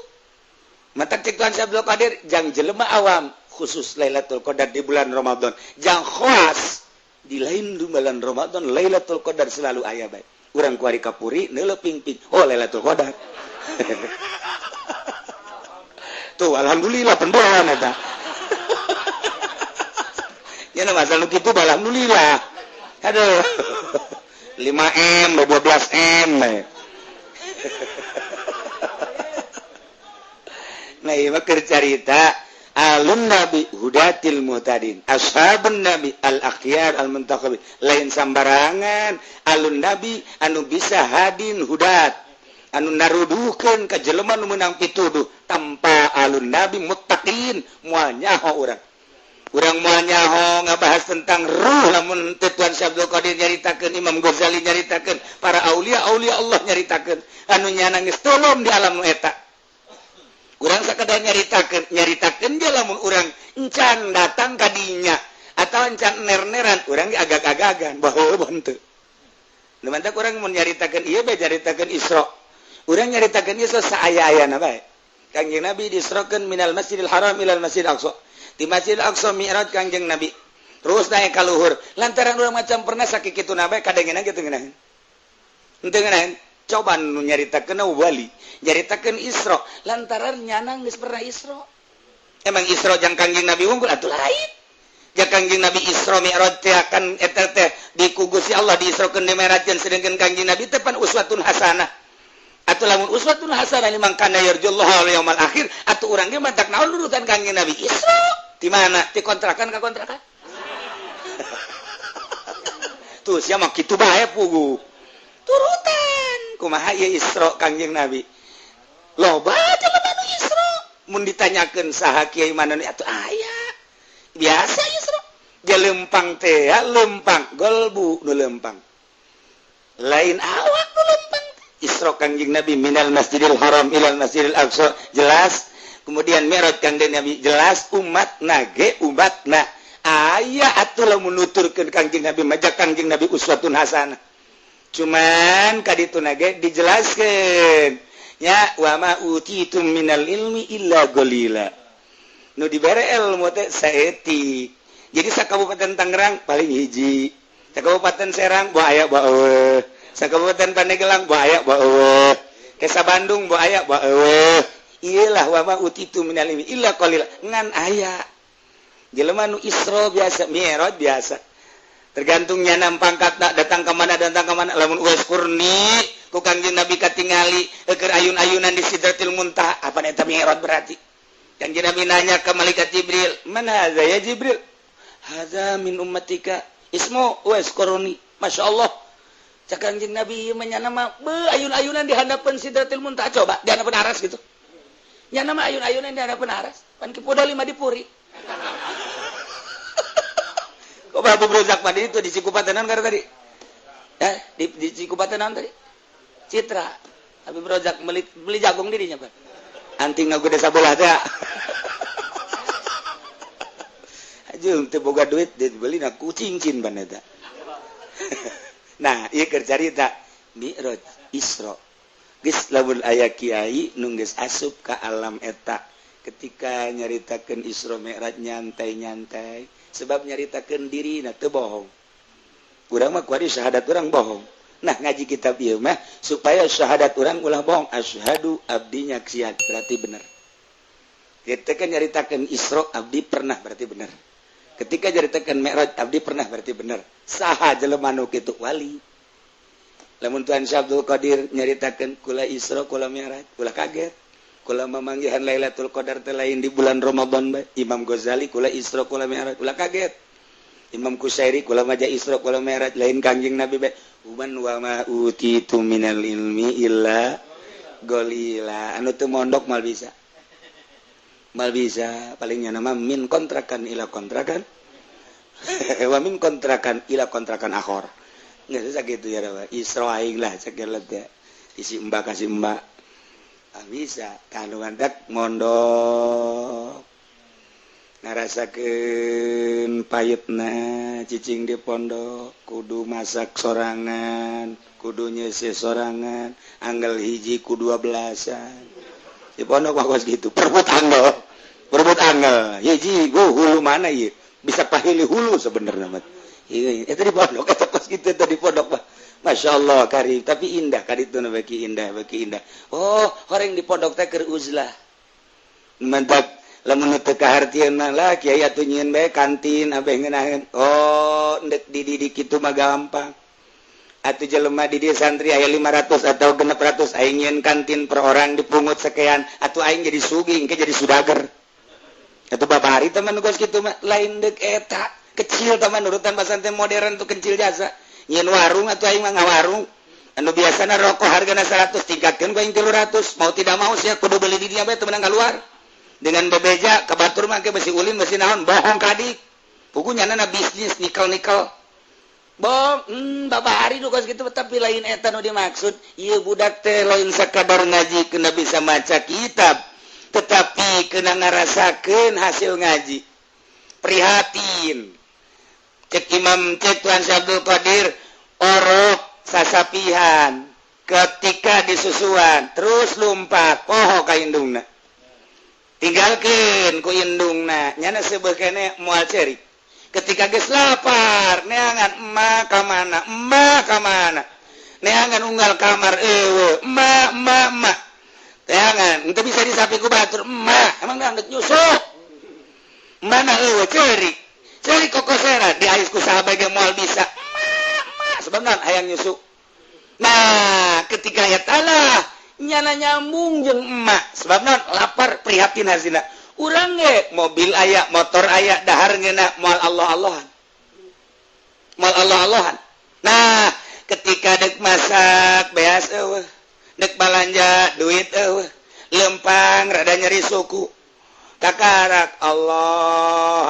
S1: mata cek Tuhan Abdul Qadir jang jelema awam khusus Lailatul Qadar di bulan Ramadan jang khas di lain bulan Ramadan Lailatul Qadar selalu aya bae urang kuari kapuri neuleuh ping-ping oh Lailatul Qadar tuh alhamdulillah pendoan eta ya na masalah kitu alhamdulillah aduh 5M 12M nah ieu mah keur carita alun nabi hudatil muhtadin ashabun nabi al akhyar al muntaqabin lain sambarangan alun nabi anu bisa hadin hudat anu naruduhkeun ka jelema nu meunang pituduh tanpa alun nabi muttaqin moal nyaho urang moal nyaho ngabahas tentang ruh lamun Tuan Syabdul Qadir nyaritakeun Imam Ghazali nyaritakeun para aulia Allah nyaritakeun anu nyana geus tolong di alam nu eta urang sakadar nyaritakeun ge lamun urang encan datang ka dinya atawa encan ner-neran urang ge agak-agagan baheula henteu nu mantak urang mun nyaritakeun ieu bae nyaritakeun Isra urang nyaritakeun Isra saaya-ayana bae Kangjeng Nabi disrokeun minal Masjidil Haram ilal Masjidil Aqsa di Masjidil Aqsa mi'raj Kangjeng Nabi terus naik ka luhur lantaran urang macam pernah sakikituna bae kadengeuna kitu ngeunaheun henteu ngeunaheun coba nu nyaritakeun wali nyaritakeun Isra lantaran nyana geus pernah Isra emang Isra jang Kangjeng Nabi unggul atuh lain jang Kangjeng Nabi Isra mi'raj teh akan eta teh dikugusi Allah diisrokeun di mi'rajkeun sedengkeun Kangjeng Nabi teh pan uswatun hasanah atuh lamun uswatun hasanah liman kana yarjullaha wal yaumil akhir atuh urang ge mantak naon nurutan Kangjeng Nabi Isra di mana di kontrakan ka kontrakan tuh sia mah kitu bae pugu turutan kumaha ieu Isra Kangjeng Nabi loba jelema nu Isra mun ditanyakeun saha kiai mana nu atuh aya biasa Isra dia lempang teh lempang golbu nu lempang lain awak nu lempang Isra Kangjeng Nabi minal Masjidil Haram ilal Masjidil Aqsa jelas kemudian Mi'raj Kangjeng Nabi jelas umat nage umatna aya atuh lamun nuturkeun Kangjeng Nabi majak Kangjeng Nabi uswatun hasanah cuman kaditu nage dijelaskeun nya wa ma utitum minal ilmi illa qalila nu dibere ilmu teh saeutik jadi sakabupaten Tangerang paling hiji sakabupaten Serang boh aya boh eueuh sakabupaten Pandeglang boh aya boh eueuh ke Bandung boh aya boh eueuh ieu lah wa ma utitum minal ilmi illa qalila ngan aya jelema nu Isra biasa Mi'raj biasa tergantung nyanam pangkat datang ke mana lamun uas kurni ku Kangjeng Nabi katingali keur ayun-ayunan di Sidratil Muntaha apa eta Mi'raj berarti Kangjeng Nabi nanya ke malaikat Jibril mana hadza ya Jibril hadza min ummatika ismu uas kurni masyaallah cak Kangjeng Nabi menyana mah ayun-ayunan di hadapan Sidratil Muntaha coba di hadapan aras gitu nyana mah ayun-ayunan di hadapan aras pan kipoda 5 dipuri kok Abu Brozak pada itu di Cikupatenan karena tadi di Cikupatenan tadi Citra Abu Brozak beli jagung dirinya Pak anting ngaku desa bola teh ajung teu boga duit dibeli na kucing cin ban eta nah ieu keur carita Mi'raj Isra geus lamun aya kiai nu geus asup ka alam eta ketika nyaritakeun Isra Mi'raj nyantai-nyantai sebab nyaritakeun dirina teu bohong urang mah kuari syahadat urang bohong nah ngaji kitab ieu mah supaya syahadat urang ulah bohong asyhadu abdi nyaksian berarti bener ketika nyaritakeun Isra abdi pernah berarti bener ketika nyaritakeun Mi'raj abdi pernah berarti bener saha jelema nu kitu wali lamun Tuan Syekh Abdul Qadir nyaritakeun kula Isra kula Mi'raj kula kaget kula mamanggihan Lailatul Qadar teh lain di bulan Ramadan bae Imam Ghazali kula Isra kula Mi'raj kula kaget Imam Qushairi kula maja Isra kula Mi'raj lain Kangjeng Nabi bae uman wa ma utitu minal ilmi illa qalila anu teu mondok mal bisa palingnya nama min kontrakan ila kontrakan wa min kontrakan ila kontrakan akhor geus sakitu ya Isra aing lah cekelet ya isi mbak kasih mbak bisa kandungan dak mondok ngarasakeun payetna cicing di pondok kudu masak sorangan kudu nyese sorangan anggal hiji ku 12an di pondok mah gitu perbut anggal hiji hulu mana ieu bisa pahili hulu sebenarnya mah ieu eta di pondok eta kos kitu eta di pondok mah Masya Allah karim tapi indah kaditu na beki indah oh horeng di pondok teh keur uzlah mantap lamun teu kahartieun lah kiai atuh nyieun bae kantin abeh ngeunaheun oh ndek dididik kitu mah gampang atuh jelema di dieu santri aya 500 atau 600 aing nyieun kantin per orang dipungut sekian atuh aing jadi sugih engke jadi sudager atuh babari teman kos kitu mah lain deuk eta kecil teman urutan pesantren modern tuh kecil jasa nyen warung atau aing mah ngawarung anu biasana rokok hargana 100 tingkatkeun ku aing 300 mau tidak mau sia kudu beli di dinya bae teu meunang keluar dengan bebeja ke batur mah ke besi ulin besi naon bohong kadik pugunya nana bisnis nikel bohong babari nu kos kitu tapi lain eta nu dimaksud ieu budak teh lain sakadar ngaji kena bisa maca kitab tetapi kena ngarasakeun hasil ngaji prihatin cek Imam cek Tuan Syabdul Qadir orok sasapihan ketika disusuan terus lumpat poho ka indungna tinggalkeun ku indungna nyana sebeuh keneh moal cerik ketika geus lapar neangan emma ka mana neangan unggal kamar eueuh emma neangan henteu bisa disapi ku batur emma emang ngandek nyusuh mana eueuh cerik cari kokosera di ais ku sahabat ge moal bisa sebabna hayang nyusuk nah ketika ayat Allah nyana nyambung jeung emak sebabna lapar prihatin hazina urang ge mobil aya motor aya dahar ngeuna moal Allah-Allahan nah ketika dek masak beas dek balanja duit lempang rada nyeri suku kakarak Allah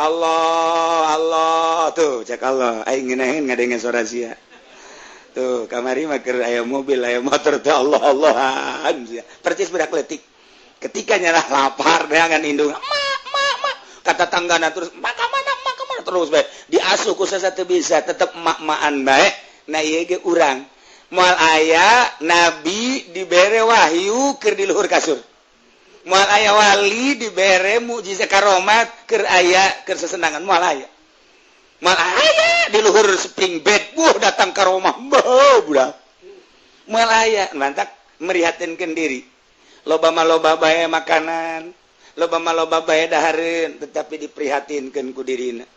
S1: tuh cek Allah aing ngeunaheun ngadengen suara sia tuh kamari mah keur aya mobil aya motor tuh Allahan sia percis budak leutik ketika nyerah lapar beangan indung mak kata tanggana terus mak mana terus bae diasuh ku sasatu bisa tetep mak-makan bae na ieu ge urang moal aya nabi dibere wahyu keur di luhur kasur moal aya wali dibere mukjizat karomat keur aya keur sesenangan moal aya di luhur spring bed datang ka rumah budak moal aya mantak merihatinkeun diri loba bae makanan loba bae dahareun tetapi diprihatinkeun ku dirina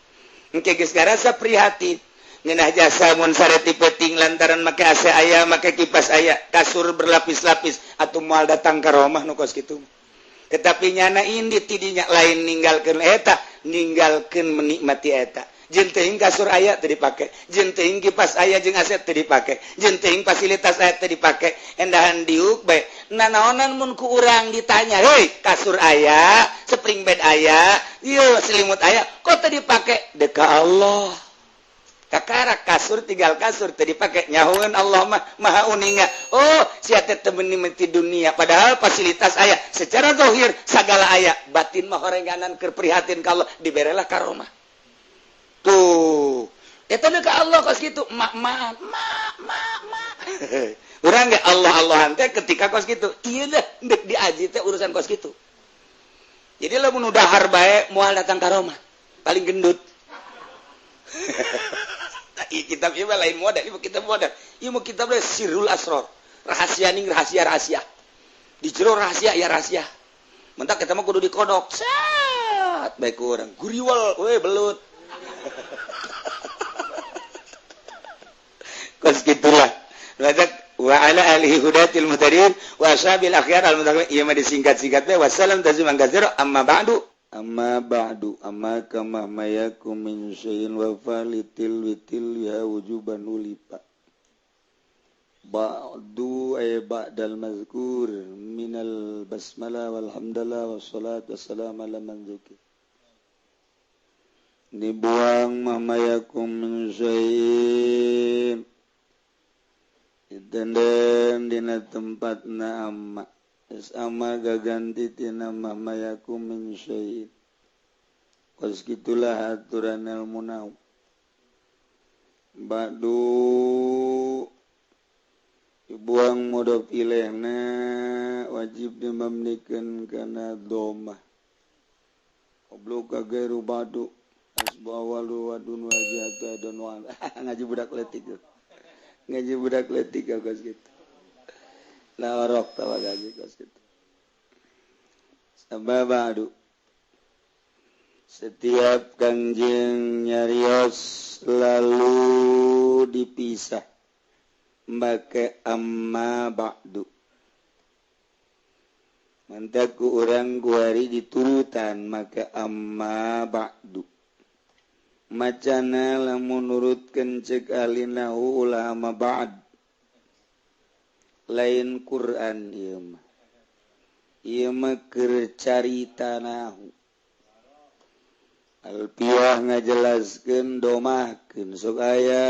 S1: engke geus garasa prihatin ngeunah jasa mun sareti peuting lantaran make AC aya make kipas aya kasur berlapis-lapis atuh moal datang ka rumah nu kos kitu tetapi nyana indit tidinya lain ninggalkeun eta ninggalkeun menikmati eta jeung teuing kasur aya teu dipake jeung teuing kipas aya jeung AC teu dipake jeung teuing fasilitas aya teu dipake endahan diuk bae nanaonan mun ku urang ditanya heuy kasur aya spring bed aya ieu selimut aya kok teu dipake deuk ka Allah kakarak kasur tinggal kasur teu dipake nyahoeun Allah mah maha uninga oh sia teh teu menikmati dunia padahal fasilitas aya secara zahir sagala aya batin mah horenganan keur prihatin ka Allah diberelah karomah tuh eta deuk ka Allah kos kitu mak urang ge Allah-Allahan teh ketika kos kitu ieu dah deuk diaji teh urusan kos kitu jadi lamun dahar bae moal datang karomah paling gendut kitab ieu lain model ieu kitab model ieu mah kitab Sirrul Asrar rahasia ning rahasia di jero rahasia ya rahasia mentak eta mah kudu dikodok sat bae ku urang guriwal we belut kos gitulah wa ala alihi hudatil muhtadin wa ashabil akhyar al mutaqin ieu mah disingkat-singkat we wassalam taziman katsira amma ba'du amma kama mayakum min syai'in wa falitil witil ya wujuban ulipa ba'du ay ba'dal mazkur minal basmalah walhamdulillah wassalatu wassalamu ala man dzukir dibuang mamayakum min syai'in dan dina tempatna amma sama gaganti tina mamayakum min syai'in kos gitulah aturan ilmu nahwu ba'du dibuang mudhof ilaihna wajib dimamnikeun kana dhammah qablu ka gairu ba'du asbawalu wadun wajatu adun wa ngaji budak leutik kos gitu la orok tawa gaji kos gitu sababadu setiap kangjeng nyarios lalu dipisah make amma ba'du mantaku urang guari diturutan maka amma ba'du macana lamun nurutkeun ceuk ahli nahwu ulama ba'd lain Quran ieu mah keur carita nahwu alpiyah ngajelaskeun domahkeun sok aya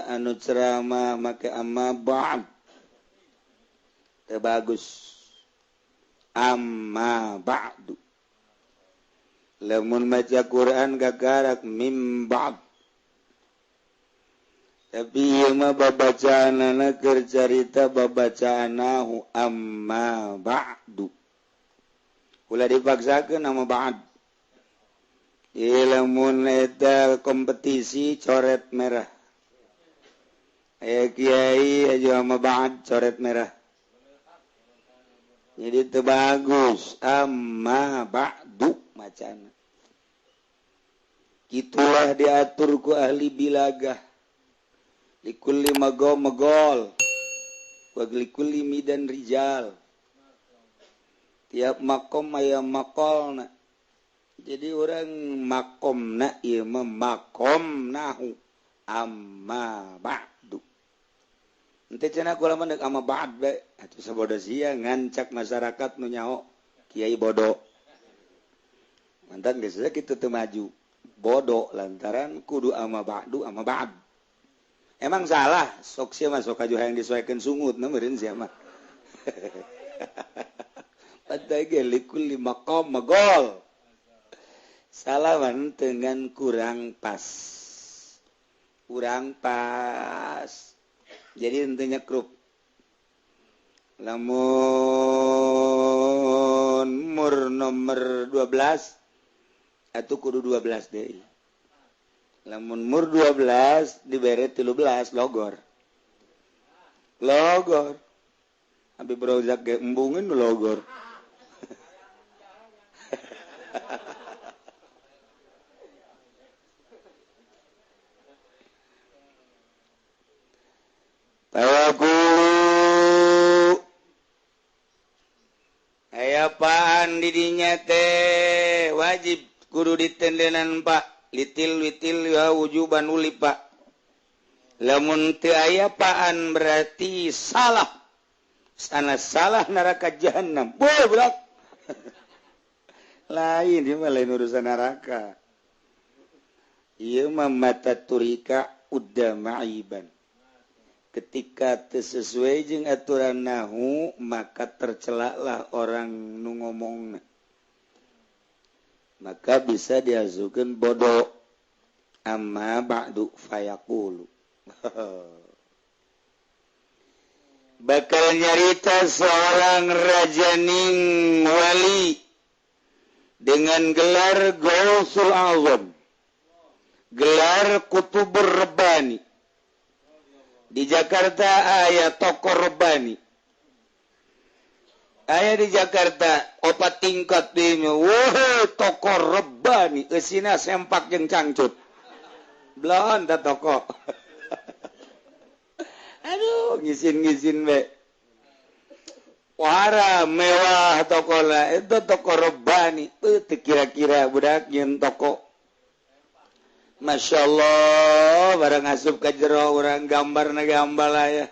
S1: anu ceramah make amma ba'd teu bagus amma ba'du lamun maca Quran gagarak mim ba'd tapi ieu mah babacaanna keur carita babacaan nahu amma ba'du ulah dipaksakeun nama ba'd lamun eta kompetisi coret merah aya kiai aju amma ba'd coret merah jadi teu bagus amma ba'du macana itulah diatur ku ahli bilagah likulli magol wa likulli midan rijal tiap makom aya makolna jadi orang makomna ieu mah makom nahu amma ba'du ngancak masyarakat nunyaho Kyai bodoh mantan gitu tuh maju bodoh lantaran kudu ama ba'du ama ba'd emang salah sok sia masuk aja yang disesuaikan sungut nemerin siapa padahal likul maqam magol salaman dengan kurang pas jadi intinya grup lamun mur nomor 12 atau kudu 12 deh lamun mur 12 diberi 13 logor habis berojak ge embungin logor apaan didinya teh wajib guru ditendenan Pak litil wujuban uli Pak lamun teu aya apaan berarti salah sana salah neraka jahanam boleh budak lain ieu mah lain urusan neraka ieu mah mata turika udamaiban ketika sesuai jeung aturan nahu maka tercelaklah orang nu ngomongna maka bisa diajukan bodoh amma ba'du fayaqulu bakal nyarita seorang rajaning wali dengan gelar Gausul Azam gelar Kutubur Rabbani di Jakarta aya tokoh Rabbani aya di Jakarta opat tingkat di tokoh Rabbani eusina sempak jeung cangcut belon ta tokoh aduh ngisin we wara mewah tokoh itu tokoh Rabbani teu kira-kira budak nyeun tokoh Masya Allah barang asup ka jero urang gambarna gambal aya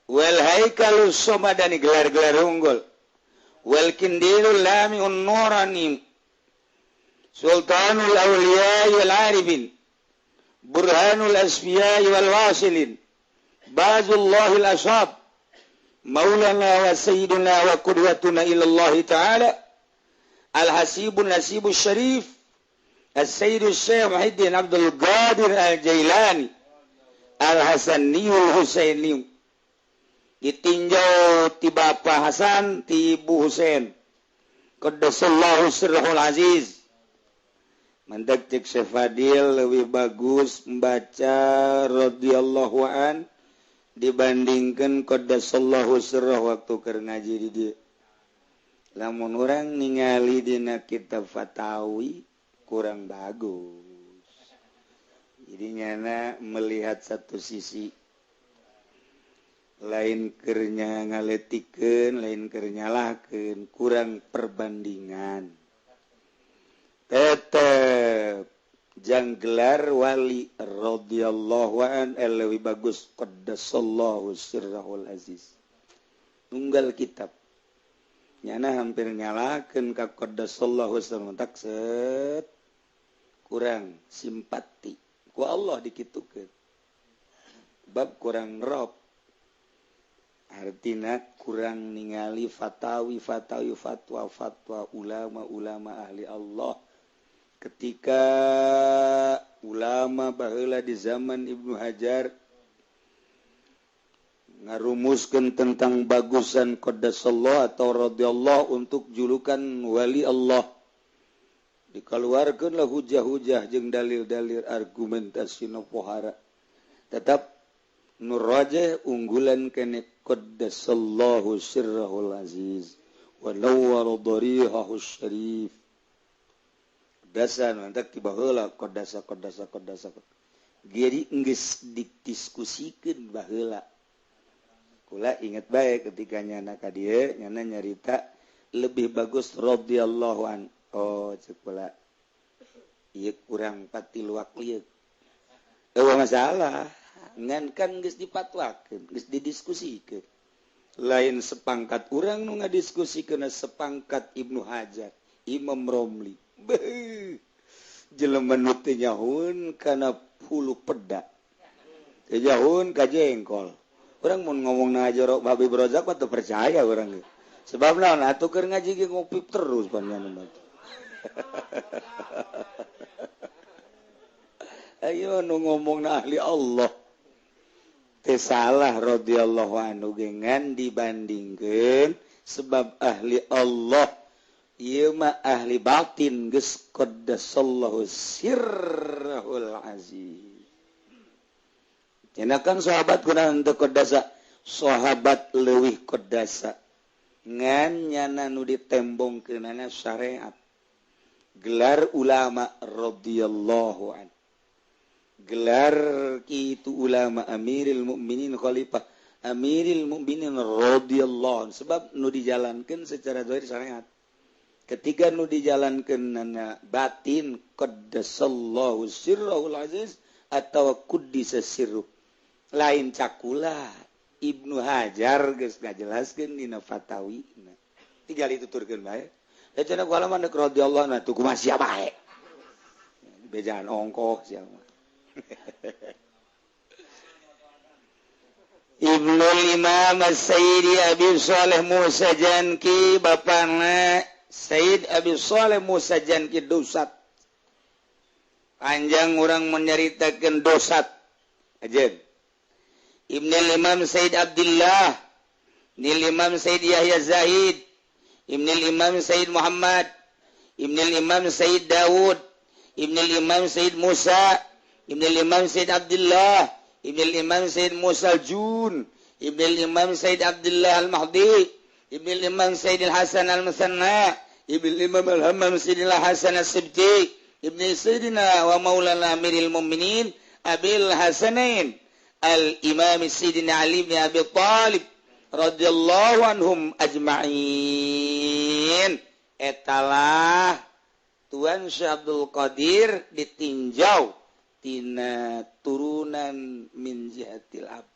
S1: wal haikalu somadani gelar-gelar unggul wal kindilul lamiun nurani sultanul awliya wal arifin burhanul asfiya wal wasilin bazullahil ashab maulana wa sayyiduna wa qudwatuna ilallah ta'ala al hasibun nasibus syarif As-Sayyidul Syekh Muhyiddin Abdul Qadir Al-Jailani Al-Hasaniyul Husaini ditinjau ti Bapak Hasan ti Ibu Husain Qaddasallahu sirrahul aziz mandak cek Syekh Fadil lebih bagus membaca radhiyallahu an dibandingkan Qaddasallahu sirrah waktu keur ngaji di dieu lamun urang ningali dina kitab fatawi kurang bagus jadinya melihat satu sisi lain kernya ngaletikeun lain keur nyalahkeun kurang perbandingan tetep jang gelar wali radhiyallahu an lebih bagus qaddasallahu sirrahul aziz tunggal kitab nyana hampir nyalahkeun ka qaddasallahu sirrahul takset kurang simpati ku Allah dikitukeun bab kurang rob artina kurang ningali fatwa ulama ahli Allah ketika ulama baheula di zaman Ibnu Hajar ngarumuskeun tentang bagusan qaddasallahu atau radhiyallahu untuk julukan wali Allah dikeluarkanlah hujah-hujah jeung dalil-dalil argumentasi nu pohara tetap nur rajih unggulan kene qaddasallahu sirrahul aziz wa nawwara dharihahu syarif dasan mantak ti baheula qaddasa geri geus didiskusikeun baheula kula inget bae ketika nyana ka dieu nyana nyarita lebih bagus radhiyallahu an oh cekula ieu kurang pati luak lieu eueuh masalah kan geus dipatwakeun geus didiskusikeun lain sepangkat urang nu ngadiskusikeun sepangkat Ibnu Hajar Imam Romli jelema nu teu nyahoun kana hulu peda teu nyahoun ka jengkol urang mun ngomongna jorok babi brozak mah teu percaya urang sebab naon atuh keur ngaji ge ngopi terus panjenengan ayo nu ngomongna ahli Allah teh salah radhiyallahu anhu gengan dibandingkeun sebab ahli Allah ieu mah ahli batin geus qaddasallahu sirrahul aziz cenah kan sahabat kunaon teu qaddasa sahabat leuwih qaddasa ngan nyana nu ditembongkeunana syariat gelar ulama radhiyallahu anhu gelar kitu ulama Amiril Mukminin Khalifah Amiril Mukminin radhiyallahu sebab nu dijalankeun secara zahir syariat ketika nu dijalankeunna batin qaddasallahu sirrahul aziz atawa quddisa sirruh lain cakula Ibnu Hajar geus ngajelaskeun dina fatawina tinggal dituturkeun bae da cenah ku halaman deuk radhiyallahu anhu tuh kumaha sia bae bejaan ongkoh sia Ibnul Imam Sayyidi Abi Shalih Musa Janki bapana Sayyid Abi Shalih Musa Janki dosat panjang urang menyaritakeun dosat ajeun Ibnul Imam Sayyid Abdullah Ibnul Imam Sayyid Yahya Zahid Ibnul Imam Sayyid Muhammad Ibnul Imam Sayyid Dawud Ibnul Imam Sayyid Musa Ibnul Imam Sayyid Abdullah Ibnul Imam Sayyid Musa Al-Jun Ibnul Imam Sayyid Abdullah Al-Mahdi Ibnul Imam Sayyid Al-Hasan Al-Musanna Ibnul Imam Al-Hammam Sayyid Al-Hasan Al-Sibti Ibnul Sayyidina wa Maulana Amiril Mu'minin Abil Hasanain Al-Imam Sayyidina Ali bin Abi Talib radhiyallahu anhum ajma'in etalah Tuan Syekh Abdul Qadir ditinjau tina turunan min jihatil ab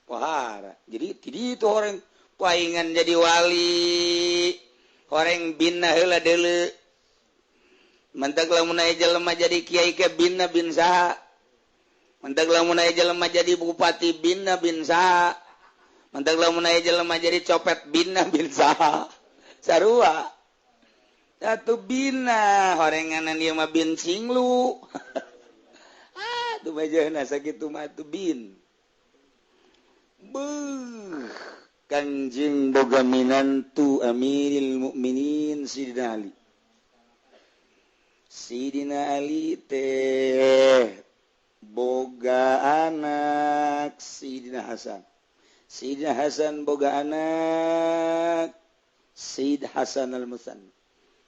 S1: wahara jadi itu orang paingan jadi wali orang binna heula deuleu mentak lamun aya jelema jadi kiai ke binna bin saha mentak lamun aya jelema jadi bupati binna bin saha mentak lamun aya jelema jadi copet binna bin saha sarua satu bina horenganan dia mah bin cinglu tuh majana sakitu mah tuh bin kanjing boga minantu Amiril Mukminin Sidina Ali teh boga anak Sidina Hasan boga anak Sayyid Hasan Al-Musanna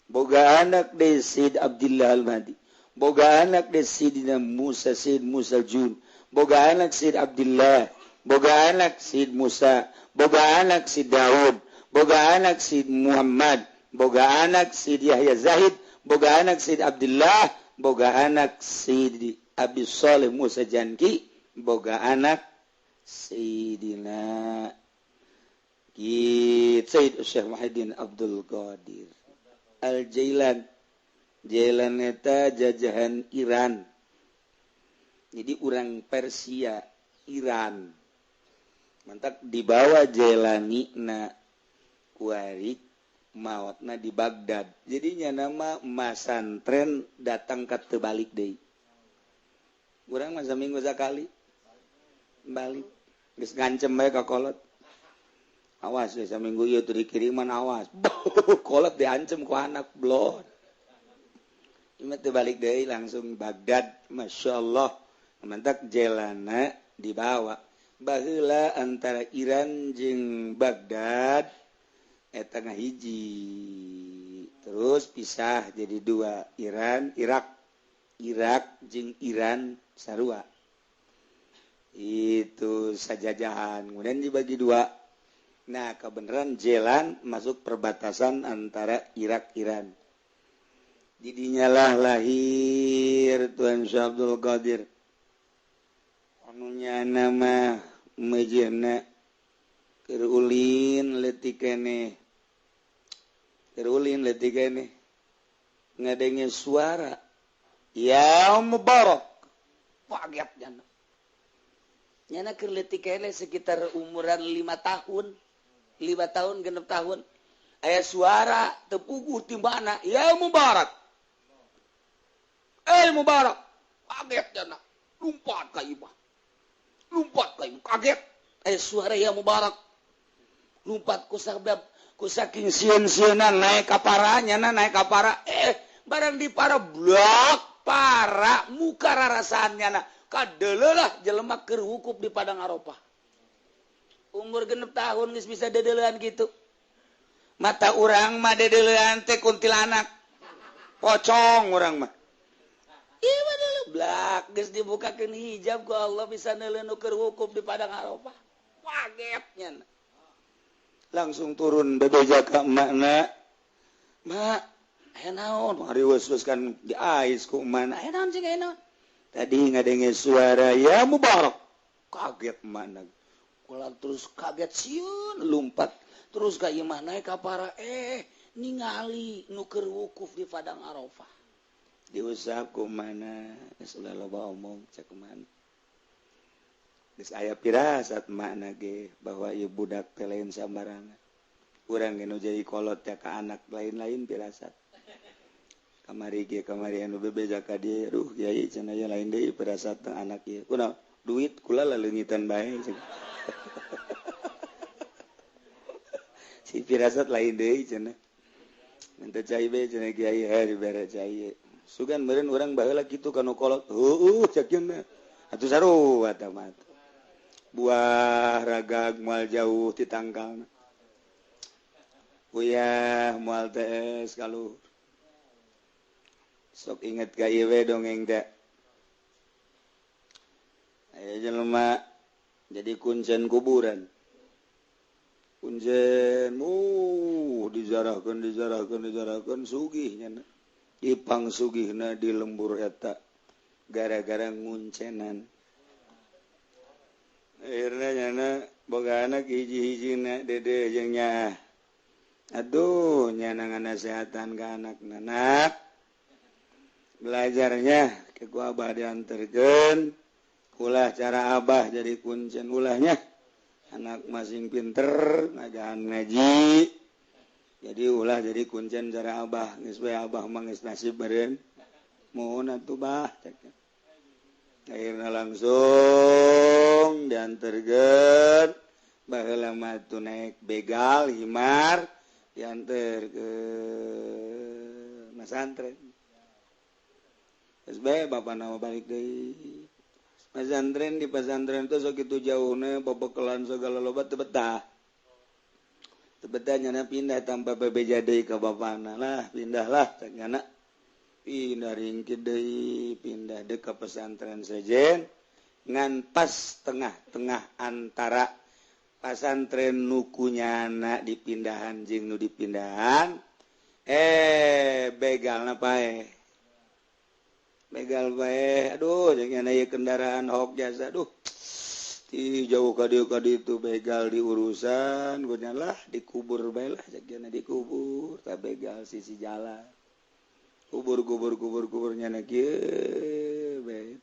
S1: boga anak de Sayyid Abdullah Al-Mahdi boga anak de Sayyidina Musa Sayyid Musa Al-Jun boga anak Sayyid Abdullah boga anak Sayyid Musa boga anak Sayyid Daud boga anak Sayyid Muhammad boga anak Sayyid Yahya Zahid boga anak Sayyid Abdullah boga anak Sayyid Abi Shalih Musa Janki boga anak Sayyidina Sayyid Syekh Muhyiddin Abdul Qadir Al-Jailan Jailan eta jajahan Iran jadi orang Persia Iran mantap dibawa Jailani na kuarik mautna di Baghdad jadinya nama masantren datang ke tebalik deui urang masa minggu sakali balik geus ngancem bae ka kolot awas ya saminggu ieu teu dikiriman awas kolot diancem ku anak blon ieu teh balik deui langsung Baghdad masyaallah mantap jelana dibawa baheula antara Iran jeung Baghdad eta ngahiji terus pisah jadi dua Irak jeung Iran sarua itu sajajahan kemudian dibagi dua. Nah, kebenaran jalan masuk perbatasan antara Irak Iran. Didinyalah lahir Tuan Syekh Abdul Qadir. anunya nama mejena kerulin letik ngadenge suara ya mubarak pagetnya nyana keur leutik sekitar umuran 5 tahun genep tahun aya suara tepuguh timbana ya mubarak mubarak kaget jana lompat ka imah kaget suara ya mubarak lompat ku saking sieun-sieunan naik ka paranya naik ka para barang di para blok para muka rarasaannya kadelelah jelema keur wukuf di padang Arafah umur genep tahun geus bisa dedelean gitu mata urang mah dedelean teh kuntilanak pocong urang mah ieu mah dulu blak geus dibukakeun hijab ku Allah bisa neuleun keur wukuf di padang Arafah kagetnya langsung turun bebeja ka emakna mak aya naon mari wes kan di ais ku emakna aya naon cing aya naon tadi ngadenge suara ya mubarak kaget emakna ulah terus kaget sieun lompat terus ka imah naik ka para ningali nu keur wukuf di padang Arafah diusap ku mana geus ulah loba omong cek kumaha geus aya pirasat makna ge bahwa ieu budak teh lain sambarangan urang ge nu jadi kolot teh ka anak lain-lain pirasat kamari anu bebeja ka dieu aduh kiai cenah aya lain deui pirasat teh anak ieu kunaon duit kula leungitan bae si pirasat lain deui cenah minta cai bae cenah kiai dibere cai sugan meureun urang baheula kitu kanu kolot heueuh cek cenah atuh sarua tah mah buah ragag moal jauh ti tangkalna uyah moal tees kaluhur sok inget ka ieu we dongeng teh aya jelema jadi kuncen kuburan kuncen dijarahkeun sugih nya ipang sugihna di lembur eta gara-gara nguncenan akhirnya nyana boga anak hiji-hijina dede jeung nya aduh nyana nganasehatan ka anak belajarnya ke ku abah dianterkeun ulah cara abah jadi kuncen ulahnya anak masing pinter ngajahan ngaji jadi ulah jadi kuncen cara abah geus bae abah mah geus nasib meureun mohon atuh bah cek akhirnya langsung dianterkeun baheula mah tuh naik begal himar dianter ke pesantren geus bae bapana mah balik deui pesantren di pesantren teh sok kitu jauhna babekelan segala loba teu betah nyana pindah tanpa bebeja deui ka bapana lah pindahlah cek nyana pindah ringkid deui pindah deui ka pesantren sejen ngan pas tengah-tengah antara pesantren nukunyana dipindahan jeung nu dipindahan begalna pae begal bae aduh jeung nyana ieu kendaraan hok jasa aduh ti jauh ka dieu ka ditu begal diurusan guna lah dikubur bae lah cek nyana dikubur ta begal sisi jalan kubur nyana kieu bae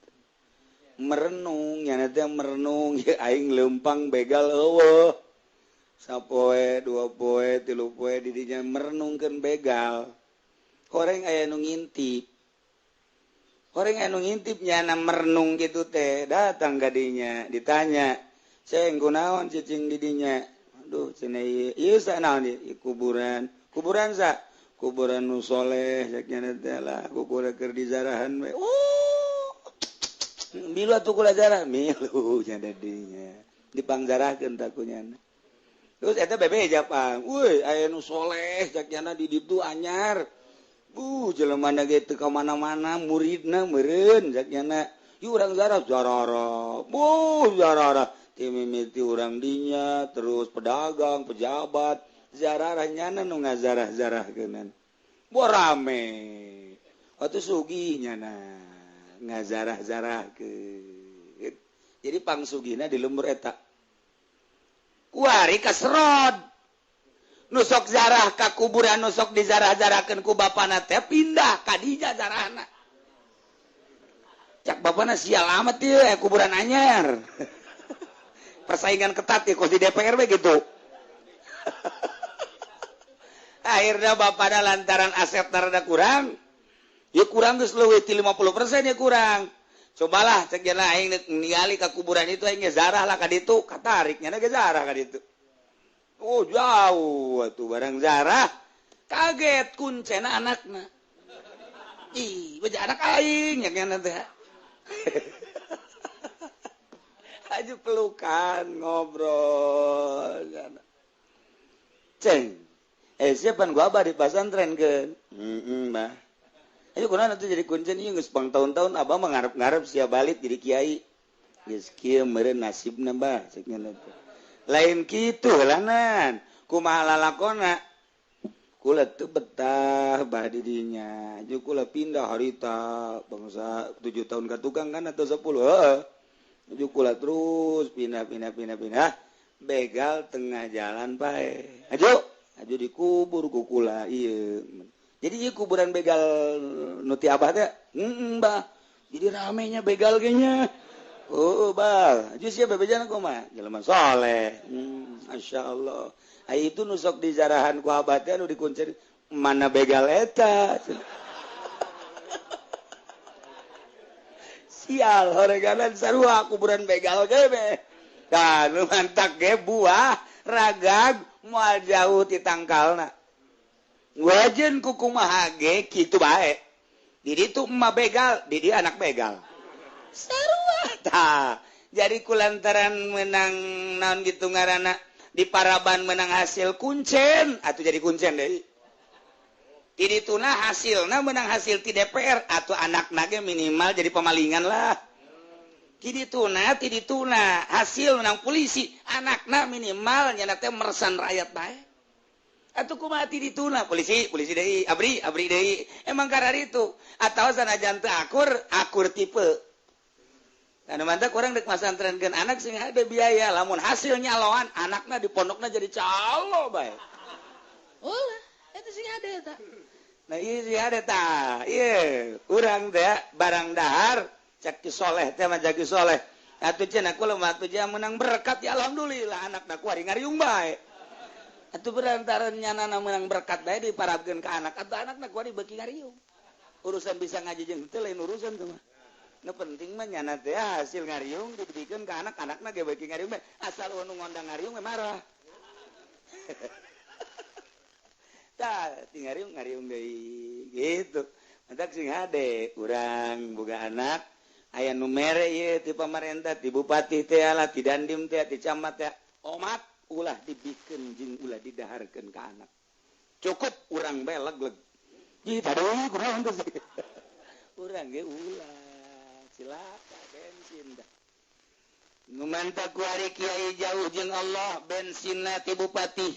S1: merenung nyana teh merenung aing leumpang begal eueuh sapoe 2 poe 3 poe di dinya merenungkeun begal horeng aya nu ngintip nyana merenung gitu teh datang ka dinya ditanya ceng kunaon cicing di dinya aduh cenah ieu sanaon ieu kuburan sa kuburan nu soleh saknya teh lah kuburan keur dijarahan we milu atuh kula jarah milu nya dinya dipangjarakeun takunyana terus eta bebeja pang euy aya nu soleh saknya di ditu anyar jelemana ge teu ka mana-mana muridna meureun saknya ieu urang zarah ti mimiti urang dinya terus pedagang pejabat zarah nyana nu ngazarah-zarahkeunan rame atuh sugih nyana ngazarah-zarahkeun jadi pangsugina di lembur eta kuari kasrod nusok zarah ka kuburan nusok dizarah-zarahkeun ku bapana teh pindah ka dinya zarahna cak bapana sial amat ieu kuburan anyar persaingan ketat ya kos di DPR begitu akhirnya bapana lantaran aset rada kurang ya kurang geus leuwih ti 50% ya kurang cobalah cek jana aing ningali ka kuburan itu aing zarah lah ka ditu katariknya ge zarah ka ditu oh jauh atuh barang zarah kaget kuncena anakna ih beja anak aing nya kana teh aju pelukan ngobrol ceng siapan gua abah di pesantren keun mah ayo kunaon atuh jadi kuncen ieu geus pang tahun-tahun abah mah ngarep-ngarep sia balik jadi kiai geus kieu meureun nasibna bah ceuk nya teh lain kitu helanan kumaha lalakonna kula teu betah bah di dinya jeung kula pindah harita bangsa 7 tahun ka tukang kan atau 10 heeh jeung kula terus pindah begal tengah jalan bae aju dikubur ku kula ieu jadi ieu kuburan begal nu ti abah teh mbah jadi ramenya begal ge nya oh bah aju sia bebejana kumaha jelema saleh masyaallah ai itu nusok di jarahan ku abah teh anu dikuncir mana begal eta sial horeganan sarua kuburan begal ge be kan mantak ge buah ragag moal jauh ti tangkalna wajen ku kumaha ge kitu bae di ditu emak begal di dia anak begal sarua tah jadi kulantaran menang naon gitu ngaranna di Paraban menang hasil kuncen atuh jadi kuncen deui di dituna hasilna menang hasil ti DPR atau anakna ge minimal jadi pemalingan lah ti dituna hasil menang polisi anakna minimal nyana teh meresan rakyat bae atuh kumaha ti dituna polisi deui abri deui emang karar itu atawa sanajan teu akur tipe anu mantap urang dek masantrenkeun anak sing ada biaya lamun hasil nyaloan anakna di pondokna jadi calo bae ulah eta sing ada eta nah ieu sing ada tah ieu urang teh barang dahar cak ki soleh teh mah jaki soleh atuh cenah kula mah atuh jang menang berkat ya alhamdulillah anakna kuari ngariung bae atuh berantaran nyanana menang berkat bae diparabkeun ka anak atuh anakna kuari beuki ngariung urusan bisa ngaji jeung teu lain urusan tuh mah nu penting mah nyana teh hasil ngariung dibikeun ka anak-anakna ge beuki ngariung bae asal nu ngondang ngariung mah marah tah ti ngariung deui gitu mantak sing hade urang boga anak aya nu mere ieu ti pamarentah ti bupati teh lah ti dandim teh ti camat teh omat ulah dibikeun jeung ulah didaharkeun ka anak cukup urang bae legleg ieu tadeui kunaon teh urang ge ulah cilaka bensin dah nu mantap ku ari kiai jauh jeung Allah bensinna ti bupati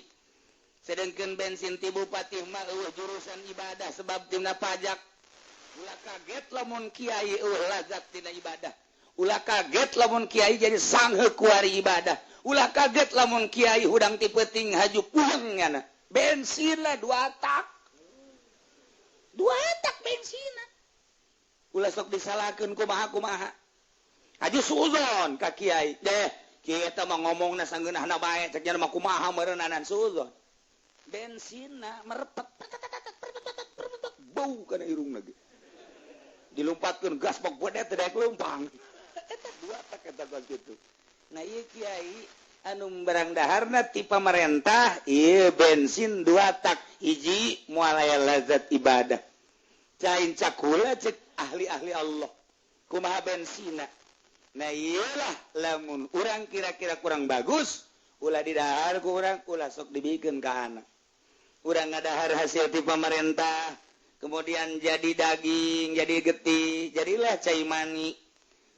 S1: sedengkeun bensin ti bupati mah jurusan ibadah sebab tina pajak ulah kaget lamun kiai lazat tina ibadah ulah kaget lamun kiai jadi sangheu ku ari ibadah ulah kaget lamun kiai hudang ti peuting haju pulang nya bensinna 2 tak bensinna ulah sok disalahkeun kumaha aju suzon ka kiai deh kiai eta mah ngomongna sangeunahna bae cek nya mah kumaha meureunanan suzon bensinna merepet bau kana irungna ge dilompatkeun gas pok bodet teh daek leumpang eta 2 tak eta kitu nah ieu kiai anu barang daharna ti pamarentah ieu bensin 2 tak hiji moal aya lazat ibadah cain cakula cek ahli-ahli Allah kumaha bensina nah iyalah lamun urang kira-kira kurang bagus ulah didahar ku urang ulah sok dibikeun ka anak urang ngadahar hasil ti pamarentah kemudian jadi daging jadi getih jadilah cai mani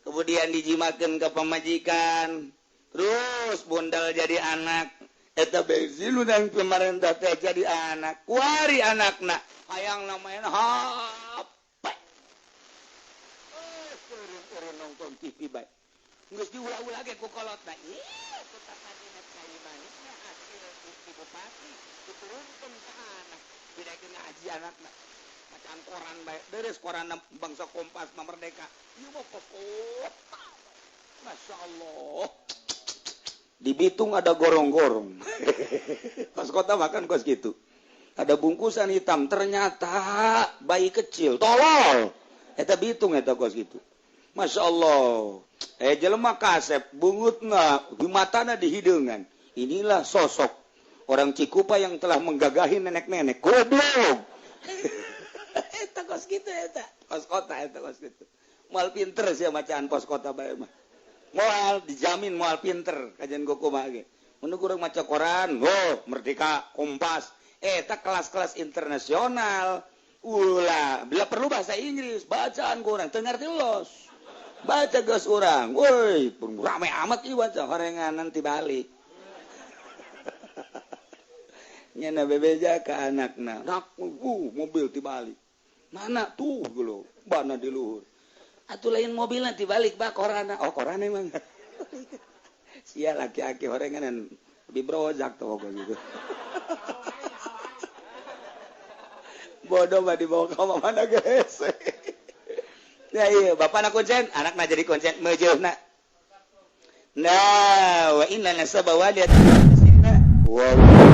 S1: kemudian dijimakeun ka pamajikan terus bondal jadi anak eta bensin udang pamarentah teh jadi anak kuari anakna hayang namanya HP nonton TV baik geus diulah-ulah ge ku kolotna iya ku tapadina cai manisna hasil bukti bupati diturunkeun ka anak bidakeun ngaji anakna macaan koran bae deres koran bangsa Kompas mah Merdeka ieu mah pokok Masya Allah di Bitung ada gorong-gorong kos kota makan kos gitu ada bungkusan hitam ternyata bayi kecil tolol eta Bitung eta kos gitu Masya Allah jelema kasep bungutna di matana di hideungan inilah sosok orang Cikupa yang telah menggagahi nenek-nenek goblok eta kos gitu eta kos kota eta kos gitu moal pinter sia macaan pos kota bae mah moal dijamin moal pinter kajian goku mah ge mun kurang maca koran Merdeka Kompas eta kelas-kelas internasional ulah bila perlu bahasa Inggris bacaan kurang teu ngarti los baca geus urang woi pun rame amat ieu baca horenganan ti balik nyana bebeja ka anakna nak mobil ti balik mana tuh geuleuh bana di luhur atuh lain mobilna ti balik bak korana korana emang sia laki-laki horenganan bibrojak tuh kok gitu bodoh mah dibawa ka mana geus ya iya bapak nak kuncen anak na jadi kuncen meujeuna nah wa inna nasaba waliyat wa